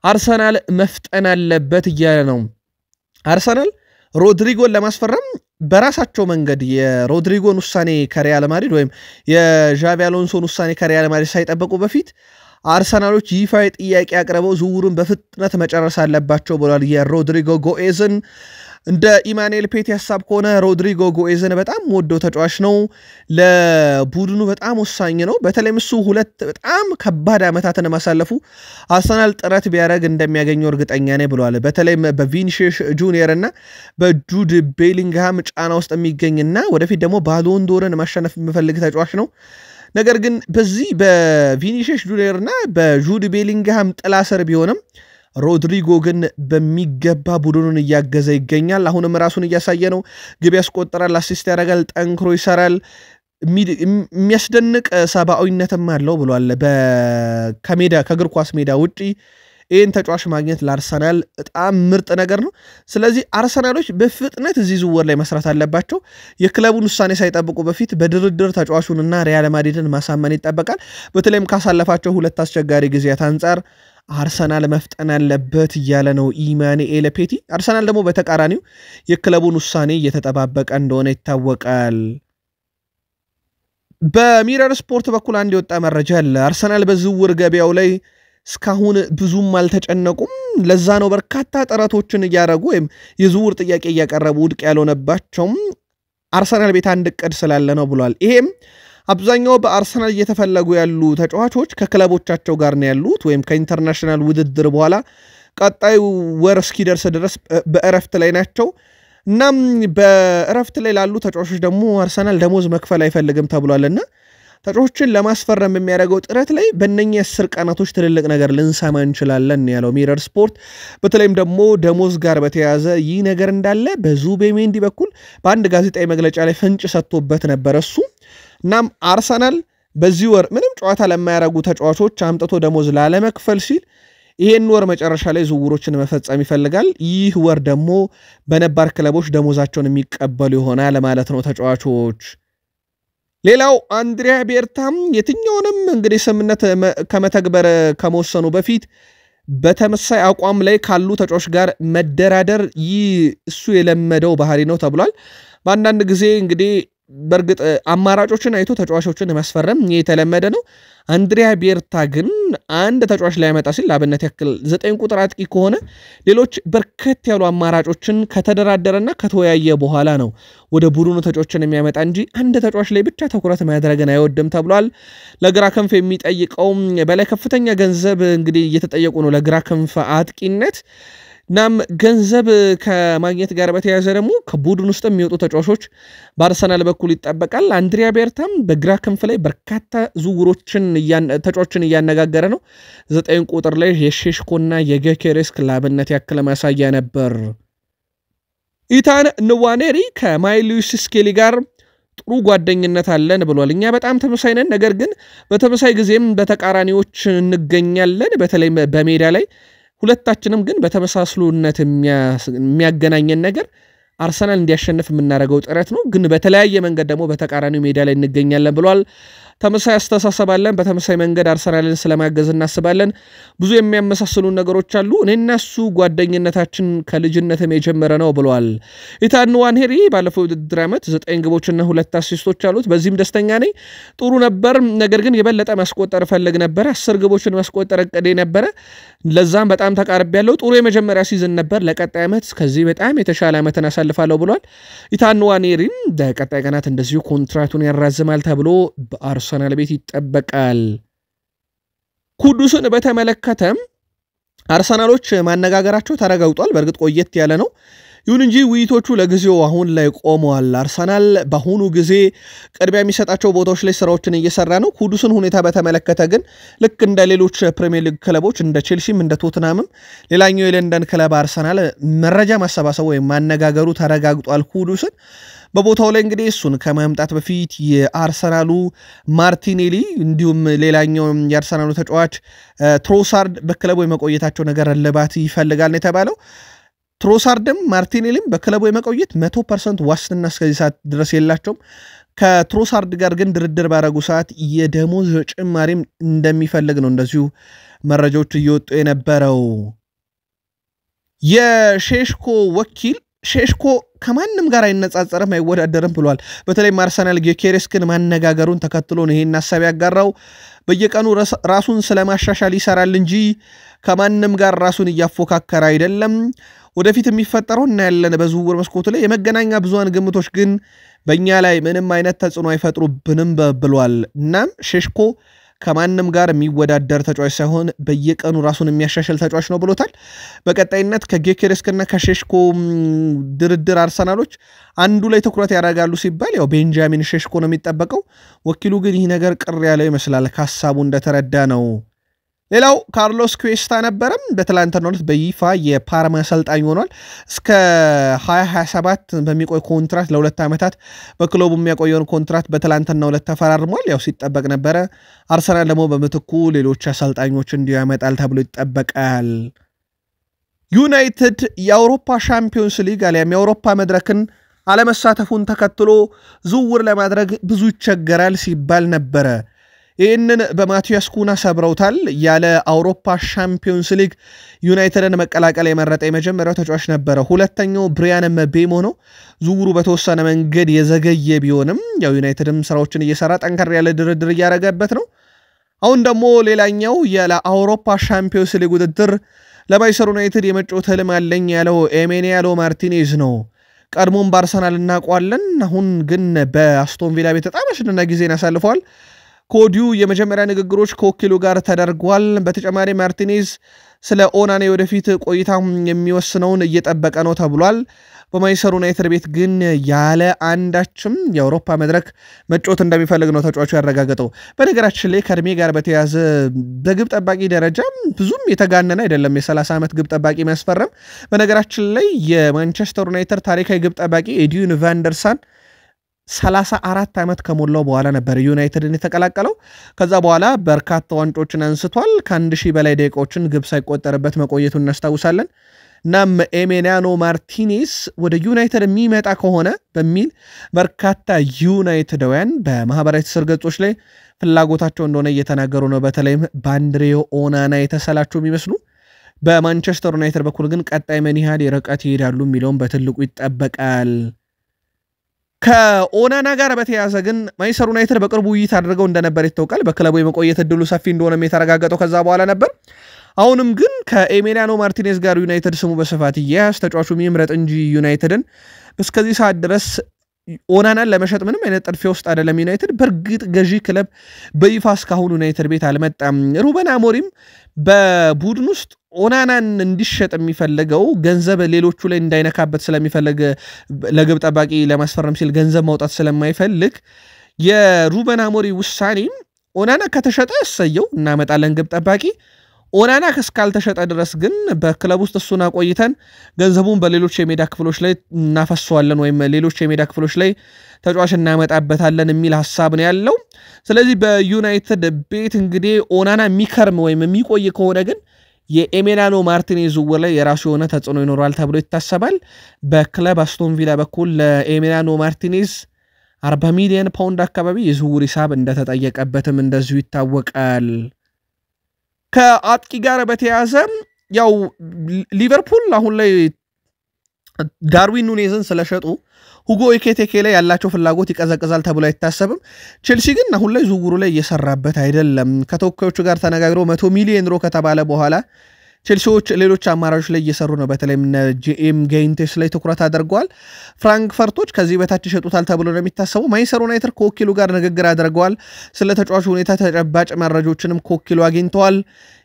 አርሰናል መፍጠን አለበት እያለ ነው። አርሰናል ሮድሪጎን ለማስፈረም በራሳቸው መንገድ የሮድሪጎን ውሳኔ ከሪያል ማድሪድ ወይም የዣቪ አሎንሶን ውሳኔ ከሪያል ማድሪድ ሳይጠበቁ በፊት አርሰናሎች ይፋዊ ጥያቄ ያቀረበው ዝውውሩን በፍጥነት መጨረስ አለባቸው ብሏል። የሮድሪጎ ጎኤዝን እንደ ኢማኑኤል ፔቲ ሐሳብ ከሆነ ሮድሪጎ ጎኤዝን በጣም ወደው ተጫዋች ነው፣ ለቡድኑ በጣም ወሳኝ ነው። በተለይም እሱ ሁለት በጣም ከባድ ዓመታትን ማሳለፉ አርሰናል ጥረት ቢያደርግ እንደሚያገኘው እርግጠኛ ነኝ ብሏል። በተለይም በቪኒሺየስ ጁኒየር እና በጁድ ቤሊንግሃም ጫና ውስጥ የሚገኝና ወደፊት ደግሞ ባሎን ዶርን ማሸነፍ የሚፈልግ ተጫዋች ነው። ነገር ግን በዚህ በቪኒሺየስ ጁኒየር እና በጁድ ቤሊንግሃም ጥላ ስር ቢሆንም ሮድሪጎ ግን በሚገባ ቡድኑን እያገዘ ይገኛል። አሁንም ራሱን እያሳየ ነው። ግብ ያስቆጥራል፣ አሲስት ያደርጋል፣ ጠንክሮ ይሰራል። የሚያስደንቅ ሰብአዊነትም አለው ብሏል። ከእግር ኳስ ሜዳ ውጪ ይህን ተጫዋች ማግኘት ለአርሰናል በጣም ምርጥ ነገር ነው። ስለዚህ አርሰናሎች በፍጥነት እዚህ ዝውውር ላይ መስራት አለባቸው። የክለቡን ውሳኔ ሳይጠብቁ በፊት በድርድር ተጫዋቹንና ሪያል ማድሪድን ማሳመን ይጠበቃል። በተለይም ካሳለፋቸው ሁለት አስቸጋሪ ጊዜያት አንጻር አርሰናል መፍጠን አለበት እያለ ነው ኢማኑኤል ፔቲ። አርሰናል ደግሞ በተቃራኒው የክለቡን ውሳኔ እየተጠባበቀ እንደሆነ ይታወቃል። በሚረር ስፖርት በኩል አንድ የወጣ መረጃ አለ። አርሰናል በዝውውር ገበያው ላይ እስካሁን ብዙም አልተጨነቁም። ለዛ ነው በርካታ ጥረቶችን እያደረጉ ወይም የዝውውር ጥያቄ እያቀረቡ ውድቅ ያልሆነባቸውም አርሰናል ቤት አንድ እቅድ ስላለ ነው ብሏል። ይሄም አብዛኛው በአርሰናል እየተፈለጉ ያሉ ተጫዋቾች ከክለቦቻቸው ጋር ነው ያሉት ወይም ከኢንተርናሽናል ውድድር በኋላ ቀጣዩ ወር እስኪደርስ ድረስ በእረፍት ላይ ናቸው። እናም በእረፍት ላይ ላሉ ተጫዋቾች ደግሞ አርሰናል ደሞዝ መክፈል አይፈልግም ተብሏልና ተጫዋቾችን ለማስፈረም የሚያደርገው ጥረት ላይ በእነኛ 10 ቀናቶች ትልልቅ ነገር ልንሰማ እንችላለን ያለው ሚረር ስፖርት። በተለይም ደግሞ ደሞዝ ጋር በተያያዘ ይህ ነገር እንዳለ በዙቤሜንዲ በኩል በአንድ ጋዜጣዊ መግለጫ ላይ ፍንጭ ሰጥቶበት ነበር እሱ። እናም አርሰናል በዚህ ወር ምንም ጨዋታ ለማያረጉ ተጫዋቾች አምጥቶ ደሞዝ ላለመክፈል ሲል ይሄን ወር መጨረሻ ላይ ዝውውሮችን መፈጸም ይፈልጋል። ይህ ወር ደግሞ በነባር ክለቦች ደሞዛቸውን የሚቀበሉ ይሆናል ማለት ነው ተጫዋቾች። ሌላው አንድሪያ ቤርታም የትኛውንም እንግዲህ ስምምነት ከመተግበር ከመወሰኑ በፊት በተመሳሳይ አቋም ላይ ካሉ ተጫዋቾች ጋር መደራደር እሱ የለመደው ባህሪ ነው ተብሏል። በአንዳንድ ጊዜ እንግዲህ በርግጥ አማራጮችን አይቶ ተጫዋቾችን ማስፈረም የተለመደ ነው። አንድሪያ ቤርታ ግን አንድ ተጫዋች ላይ ያመጣ ሲል ለአብነት ያክል 9 ቁጥር አጥቂ ከሆነ ሌሎች በርከት ያሉ አማራጮችን ከተደራደረና ከተወያየ በኋላ ነው ወደ ቡድኑ ተጫዋቾችን የሚያመጣ እንጂ አንድ ተጫዋች ላይ ብቻ ትኩረት ማድረግን አይወድም ተብሏል። ለግራ ክንፍ የሚጠይቀው በላይ ከፍተኛ ገንዘብ እንግዲህ እየተጠየቁ ነው ለግራ ክንፍ አጥቂነት። ናም ገንዘብ ከማግኘት ጋር በተያያዘ ደግሞ ከቡድን ውስጥ የሚወጡ ተጫዋቾች በአርሰናል በኩል ይጠበቃል። አንድሪያ ቤርታም በግራ ክንፍ ላይ በርካታ ዝውውሮችን ተጫዋቾችን እያነጋገረ ነው። 9 ቁጥር ላይ የሼሽኮና የጌኬሬስ ለአብነት ያክል ማሳያ ነበር። ኢታን ንዋኔሪ ከማይሉስ ስኬሊ ጋር ጥሩ ጓደኝነት አለን ብሏል። እኛ በጣም ተመሳሳይ ነን፣ ነገር ግን በተመሳሳይ ጊዜም በተቃራኒዎች እንገኛለን። በተለይ በሜዳ ላይ ሁለታችንም ግን በተመሳስሉነት የሚያገናኘን ነገር አርሰናል እንዲያሸንፍ የምናደርገው ጥረት ነው፣ ግን በተለያየ መንገድ ደግሞ በተቃራኒው ሜዳ ላይ እንገኛለን ብሏል። ተመሳሳይ አስተሳሰብ አለን፣ በተመሳሳይ መንገድ አርሰናልን ስለማገዝ እናስባለን። ብዙ የሚያመሳስሉ ነገሮች አሉ። እኔና እሱ ጓደኝነታችን ከልጅነትም የጀመረ ነው ብሏል። ኢታን ንዋኔሪ ባለፈው ውድድር ዓመት 9 ግቦችና 2 አሲስቶች አሉት። በዚህም ደስተኛ ነኝ። ጥሩ ነበር፣ ነገር ግን የበለጠ ማስቆጠር ፈልግ ነበር። 10 ግቦችን ማስቆጠር እቅዴ ነበረ። ለዛም በጣም ተቃርቤያለሁ። ጥሩ የመጀመሪያ ሲዝን ነበር። ለቀጣይ ዓመት ከዚህ በጣም የተሻለ ዓመትን አሳልፋለሁ ብሏል። ኢታን ንዋኔሪም በቀጣይ ቀናት እንደዚሁ ኮንትራቱን ያራዝማል ተብሎ በአርሰናል ቤት ይጠበቃል። ኩዱስን በተመለከተም አርሰናሎች ማነጋገራቸው ተረጋግጧል። በእርግጥ ቆየት ያለ ነው። ይሁን እንጂ ውይይቶቹ ለጊዜው አሁን ላይ ቆመዋል። አርሰናል በአሁኑ ጊዜ ቅድሚያ የሚሰጣቸው ቦታዎች ላይ ስራዎችን እየሰራ ነው። ኩዱስን ሁኔታ በተመለከተ ግን ልክ እንደ ሌሎች ፕሪሚየር ሊግ ክለቦች እንደ ቼልሲም እንደ ቶትናምም ሌላኛው የለንደን ክለብ አርሰናል መረጃ ማሰባሰቡ ወይም ማነጋገሩ ተረጋግጧል። ኩዱስን በቦታው ላይ እንግዲህ እሱን ከማምጣት በፊት የአርሰናሉ ማርቲኔሊ እንዲሁም ሌላኛው የአርሰናሉ ተጫዋች ትሮሳርድ በክለቡ የመቆየታቸው ነገር እልባት ይፈልጋል ነው የተባለው። ትሮሳርድም ማርቲኔሊም በክለቡ የመቆየት 100% ዋስትና እስከዚህ ሰዓት ድረስ የላቸውም። ከትሮሳርድ ጋር ግን ድርድር ባረጉ ሰዓት የደሞዝ ጭማሪም እንደሚፈልግ ነው እንደዚሁ መረጃዎች እየወጡ የነበረው። የሼሽኮ ወኪል ሼሽኮ ከማንም ጋር አይነጻጸርም አይወዳደርም ብሏል። በተለይ አርሰናል ጌኬሬስን ማነጋገሩን ተከትሎ ነው ይሄን ሐሳብ ያጋራው። በየቀኑ ራሱን ስለማሻሻል ይሰራል እንጂ ከማንም ጋር ራሱን እያፎካከረ አይደለም። ወደፊት የሚፈጠረው እና ያለን በዝውውር መስኮቱ ላይ የመገናኛ ብዙሃን ግምቶች ግን በእኛ ላይ ምንም አይነት ተጽዕኖ አይፈጥሩብንም ብሏል። እናም ሼሽኮ ከማንም ጋር የሚወዳደር ተጫዋች ሳይሆን በየቀኑ ራሱን የሚያሻሽል ተጫዋች ነው ብሎታል። በቀጣይነት ከጌኬሬስና ከሼሽኮ ድርድር አርሰናሎች አንዱ ላይ ትኩረት ያደርጋሉ ሲባል ያው ቤንጃሚን ሼሽኮ ነው የሚጠበቀው። ወኪሉ ግን ይህ ነገር ቅር ያለው ይመስላል ከሐሳቡ እንደተረዳ ነው። ሌላው ካርሎስ ኩዌስታ ነበረም በትላንትናው ዕለት በይፋ የፓርማ አሰልጣኝ ሆኗል። እስከ 2027 በሚቆይ ኮንትራት ለ2 ዓመታት በክለቡ የሚያቆየውን ኮንትራት በትላንትናው ዕለት ተፈራርሟል። ያው ሲጠበቅ ነበረ። አርሰናል ደግሞ በምትኩ ሌሎች አሰልጣኞች እንዲያመጣል ተብሎ ይጠበቃል። ዩናይትድ የአውሮፓ ሻምፒዮንስ ሊግ አሊያም የአውሮፓ መድረክን አለመሳተፉን ተከትሎ ዝውውር ለማድረግ ብዙ ይቸገራል ሲባል ነበረ። ይህንን በማቲያስ ኩና ሰብረውታል። ያለ አውሮፓ ሻምፒዮንስ ሊግ ዩናይትድን መቀላቀል የመረጠ የመጀመሪያው ተጫዋች ነበረ። ሁለተኛው ብሪያን ምቤሞ ነው። ዝውውሩ በተወሰነ መንገድ የዘገየ ቢሆንም ያው ዩናይትድም ስራዎችን እየሰራ ጠንከር ያለ ድርድር እያረገበት ነው። አሁን ደግሞ ሌላኛው ያለ አውሮፓ ሻምፒዮንስ ሊግ ውድድር ለማንቸስተር ዩናይትድ የመጫወት ህልም አለኝ ያለው ኤሜኒያሎ ማርቲኔዝ ነው። ቀድሞም በአርሰናል እናውቀዋለን። አሁን ግን በአስቶን ቪላ ቤት በጣም አስደናቂ ጊዜን ያሳልፈዋል። ኮዲው የመጀመሪያ ንግግሮች ከወኪሉ ጋር ተደርጓል። በተጨማሪ ማርቲኔዝ ስለ ኦናኔ ወደፊት ቆይታ የሚወስነውን እየጠበቀ ነው ተብሏል። በማንቸስተር ዩናይትድ ቤት ግን ያለ አንዳችም የአውሮፓ መድረክ መጫወት እንደሚፈልግ ነው ተጫዋቹ ያረጋገጠው። በነገራችን ላይ ከእድሜ ጋር በተያያዘ በግብ ጠባቂ ደረጃ ብዙም የተጋነነ አይደለም የ30 ዓመት ግብ ጠባቂ 34 ዓመት ከሞላው በኋላ ነበር ዩናይትድን የተቀላቀለው። ከዛ በኋላ በርካታ ዋንጫዎችን አንስቷል። ከ1000 በላይ ደቂቃዎችን ግብ ሳይቆጠርበት መቆየቱን እናስታውሳለን። እናም ኤሜሊያኖ ማርቲኔዝ ወደ ዩናይትድ የሚመጣ ከሆነ በሚል በርካታ ዩናይትዳውያን በማህበራዊ ትስስር ገጾች ላይ ፍላጎታቸው እንደሆነ እየተናገሩ ነው። በተለይም በአንድሬ ኦናና የተሰላቸው የሚመስሉ በማንቸስተር ዩናይትድ በኩል ግን ቀጣይ ምን ያህል ርቀት ይሄዳሉ የሚለውን በትልቁ ይጠበቃል። ከኦናና ጋር በተያያዘ ግን ማንቸስተር ዩናይትድ በቅርቡ ውይይት አድርገው እንደነበር ይታወቃል። በክለቡ የመቆየት እድሉ ሰፊ እንደሆነ የተረጋገጠው ከዛ በኋላ ነበር። አሁንም ግን ከኤሜሊያኖ ማርቲኔዝ ጋር ዩናይትድ ስሙ በስፋት ይያዝ ተጫዋቹ የሚምረጥ እንጂ ዩናይትድን እስከዚህ ሰዓት ድረስ ኦናናን ለመሸጥ ምንም አይነት ጥድፊያ ውስጥ አይደለም ዩናይትድ። በእርግጥ ገዢ ክለብ በይፋ እስካሁን ዩናይትድ ቤት አልመጣም። ሩበን አሞሪም በቡድን ውስጥ ኦናናን እንዲሸጥ የሚፈልገው ገንዘብ ሌሎቹ ላይ እንዳይነካበት ስለሚፈልግ ለግብ ጠባቂ ለማስፈረም ሲል ገንዘብ ማውጣት ስለማይፈልግ የሩበን አሞሪም ውሳኔም ኦናና ከተሸጠ እሰየው እናመጣለን ግብ ጠባቂ፣ ኦናና እስካልተሸጠ ድረስ ግን በክለብ ውስጥ እሱን አቆይተን ገንዘቡን በሌሎች የሜዳ ክፍሎች ላይ እናፈሰዋለን ወይም ሌሎች የሜዳ ክፍሎች ላይ ተጫዋች እናመጣበታለን የሚል ሐሳብ ነው ያለው። ስለዚህ በዩናይትድ ቤት እንግዲህ ኦናና የሚከርም ወይም የሚቆይ ከሆነ ግን የኤሜሊያኖ ማርቲኔዝ ዝውውር ላይ የራሱ የሆነ ተጽዕኖ ይኖራል ተብሎ ይታሰባል። በክለብ አስቶን ቪላ በኩል ለኤሜሊያኖ ማርቲኔዝ 40 ሚሊዮን ፓውንድ አካባቢ የዝውውር ሂሳብ እንደተጠየቀበትም እንደዚሁ ይታወቃል። ከአጥቂ ጋር በተያያዘ ያው ሊቨርፑል አሁን ላይ ዳርዊን ኑኔዝን ስለሸጡ ሁጎ ኤኪቲኬ ላይ ያላቸው ፍላጎት ይቀዘቅዛል ተብሎ አይታሰብም። ቼልሲ ግን አሁን ላይ ዝውውሩ ላይ እየሰራበት አይደለም። ከተወካዮቹ ጋር ተነጋግረው 100 ሚሊዮን ዩሮ ከተባለ በኋላ ቼልሲዎች ሌሎች አማራጮች ላይ እየሰሩ ነው። በተለይም ጂኤም ጋይንቴስ ላይ ትኩረት አድርገዋል። ፍራንክፈርቶች ከዚህ በታች ይሸጡታል ተብሎ ነው የሚታሰበው። ማንቸስተር ዩናይትድ ከወኪሉ ጋር ንግግር አድርገዋል። ስለ ተጫዋቹ ሁኔታ ተጨባጭ መረጃዎችንም ከወኪሉ አግኝተዋል።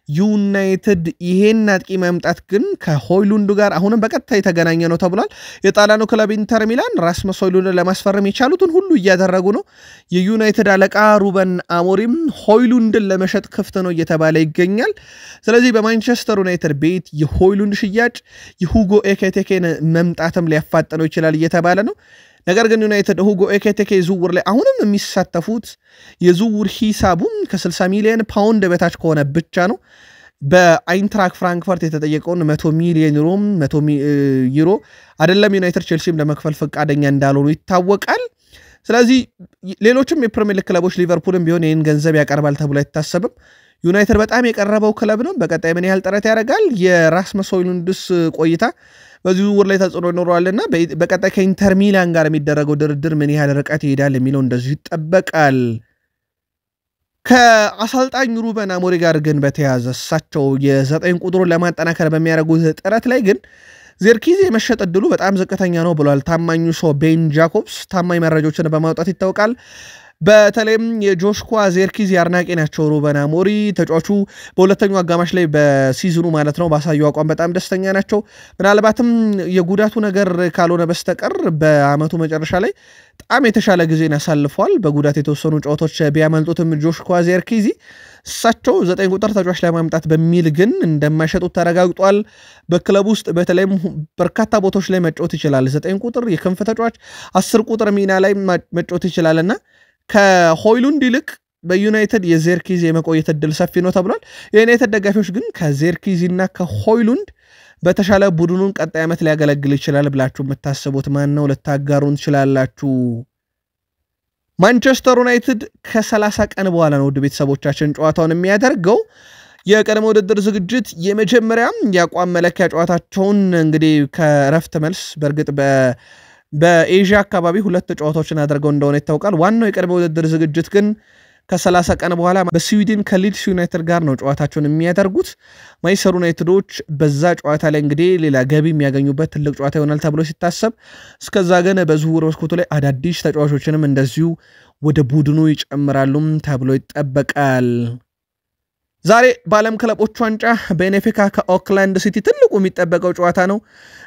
ዩናይትድ ይሄን አጥቂ መምጣት ግን ከሆይሉንድ ጋር አሁንም በቀጥታ የተገናኘ ነው ተብሏል። የጣሊያኑ ክለብ ኢንተር ሚላን ራስመስ ሆይሉንድን ለማስፈረም የቻሉትን ሁሉ እያደረጉ ነው። የዩናይትድ አለቃ ሩበን አሞሪም ሆይሉንድን ለመሸጥ ክፍት ነው እየተባለ ይገኛል። ስለዚህ በማንቸስተር ዩናይትድ ቤት የሆይሉንድ ሽያጭ የሁጎ ኤኪቲኬን መምጣትም ሊያፋጥነው ይችላል እየተባለ ነው። ነገር ግን ዩናይትድ ሁጎ ኤኪቲኬ ዝውውር ላይ አሁንም የሚሳተፉት የዝውውር ሂሳቡም ከ60 ሚሊዮን ፓውንድ በታች ከሆነ ብቻ ነው። በአይንትራክ ፍራንክፈርት የተጠየቀውን 100 ሚሊዮን ዩሮ አይደለም ዩናይትድ ቼልሲም ለመክፈል ፈቃደኛ እንዳልሆኑ ይታወቃል። ስለዚህ ሌሎችም የፕሪሚየር ሊግ ክለቦች ሊቨርፑልም ቢሆን ይህን ገንዘብ ያቀርባል ተብሎ አይታሰብም። ዩናይትድ በጣም የቀረበው ክለብ ነው። በቀጣይ ምን ያህል ጥረት ያደርጋል? የራስመስ ሆይሉንድስ ቆይታ በዚህ ዝውውር ላይ ተጽዕኖ ይኖረዋልና በቀጣይ ከኢንተር ሚላን ጋር የሚደረገው ድርድር ምን ያህል ርቀት ይሄዳል የሚለው እንደዚሁ ይጠበቃል። ከአሰልጣኝ ሩበን አሞሪም ጋር ግን በተያያዘ እሳቸው የ9 ቁጥሩን ለማጠናከር በሚያደርጉት ጥረት ላይ ግን ዜርኪዚ የመሸጥ ዕድሉ በጣም ዝቅተኛ ነው ብሏል ታማኙ ሰው ቤን ጃኮብስ። ታማኝ መረጃዎችን በማውጣት ይታወቃል። በተለይም የጆሽኳ ዜርኪዚ አድናቂ ናቸው ሩበን አሞሪም። ተጫዋቹ በሁለተኛው አጋማሽ ላይ በሲዝኑ ማለት ነው ባሳየው አቋም በጣም ደስተኛ ናቸው። ምናልባትም የጉዳቱ ነገር ካልሆነ በስተቀር በአመቱ መጨረሻ ላይ በጣም የተሻለ ጊዜን ያሳልፈዋል። በጉዳት የተወሰኑ ጨዋታዎች ቢያመልጡትም ጆሽኳ ዜርኪዚ እሳቸው 9 ቁጥር ተጫዋች ላይ ማምጣት በሚል ግን እንደማይሸጡት ተረጋግጧል። በክለብ ውስጥ በተለይም በርካታ ቦታዎች ላይ መጫወት ይችላል። 9 ቁጥር የክንፍ ተጫዋች 10 ቁጥር ሚና ላይ መጫወት ይችላልና ከሆይሉንድ ይልቅ በዩናይትድ የዜርኪዚ የመቆየት ዕድል ሰፊ ነው ተብሏል። የዩናይትድ ደጋፊዎች ግን ከዜርኪዚና ከሆይሉንድ በተሻለ ቡድኑን ቀጣይ ዓመት ሊያገለግል ይችላል ብላችሁ የምታስቡት ማን ነው? ልታጋሩን ትችላላችሁ። ማንቸስተር ዩናይትድ ከ30 ቀን በኋላ ነው ውድ ቤተሰቦቻችን ጨዋታውን የሚያደርገው። የቀድሞ ውድድር ዝግጅት የመጀመሪያም የአቋም መለኪያ ጨዋታቸውን እንግዲህ ከረፍት መልስ በእርግጥ በኤዥያ አካባቢ 2 ጨዋታዎችን አድርገው እንደሆነ ይታወቃል። ዋናው የቀድሞ ውድድር ዝግጅት ግን ከ30 ቀን በኋላ በስዊድን ከሊድስ ዩናይትድ ጋር ነው ጨዋታቸውን የሚያደርጉት። ማንቸስተር ዩናይትዶች በዛ ጨዋታ ላይ እንግዲህ ሌላ ገቢ የሚያገኙበት ትልቅ ጨዋታ ይሆናል ተብሎ ሲታሰብ፣ እስከዛ ግን በዝውውር መስኮቱ ላይ አዳዲስ ተጫዋቾችንም እንደዚሁ ወደ ቡድኑ ይጨምራሉ ተብሎ ይጠበቃል። ዛሬ በዓለም ክለቦች ዋንጫ ቤኔፊካ ከኦክላንድ ሲቲ ትልቁ የሚጠበቀው ጨዋታ ነው።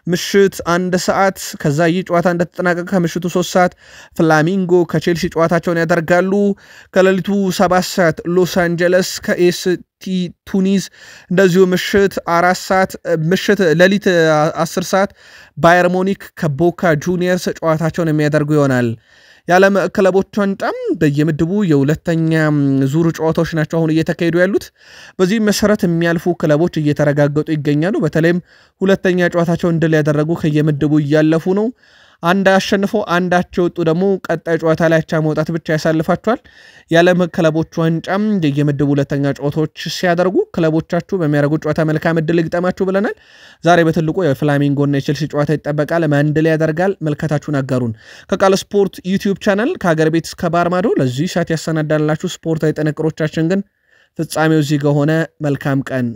ምሽት 1 ሰዓት ከዛ ይህ ጨዋታ እንደተጠናቀቀ ከምሽቱ 3 ሰዓት ፍላሚንጎ ከቼልሲ ጨዋታቸውን ያደርጋሉ። ከሌሊቱ 7 ሰዓት ሎስ አንጀለስ ከኤስ ቱኒዝ እንደዚሁ ምሽት ሌሊት 10 ሰዓት ባየር ሙኒክ ከቦካ ጁኒየርስ ጨዋታቸውን የሚያደርጉ ይሆናል። የዓለም ክለቦች ዋንጫም በየምድቡ የሁለተኛ ዙር ጨዋታዎች ናቸው አሁን እየተካሄዱ ያሉት። በዚህ መሰረት የሚያልፉ ክለቦች እየተረጋገጡ ይገኛሉ። በተለይም ሁለተኛ ጨዋታቸውን ድል ያደረጉ ከየምድቡ እያለፉ ነው። አንድ አሸንፈው አንዳቸው ወጡ ደግሞ ቀጣይ ጨዋታ ላይ አቻ መውጣት ብቻ ያሳልፋቸዋል። የዓለም ክለቦች ዋንጫም የየምድቡ ሁለተኛ ጨዋታዎች ሲያደርጉ ክለቦቻችሁ በሚያደርጉት ጨዋታ መልካም ዕድል ይግጠማችሁ ብለናል። ዛሬ በትልቁ የፍላሚንጎና የቼልሲ ጨዋታ ይጠበቃል። ማን ድል ያደርጋል? መልከታችሁን አጋሩን። ከቃል ስፖርት ዩቲዩብ ቻናል ከሀገር ቤት እስከ ባህር ማዶ ለዚህ ሰዓት ያሰናዳላችሁ ስፖርታዊ ጥንቅሮቻችን ግን ፍጻሜው እዚህ ጋር ሆነ። መልካም ቀን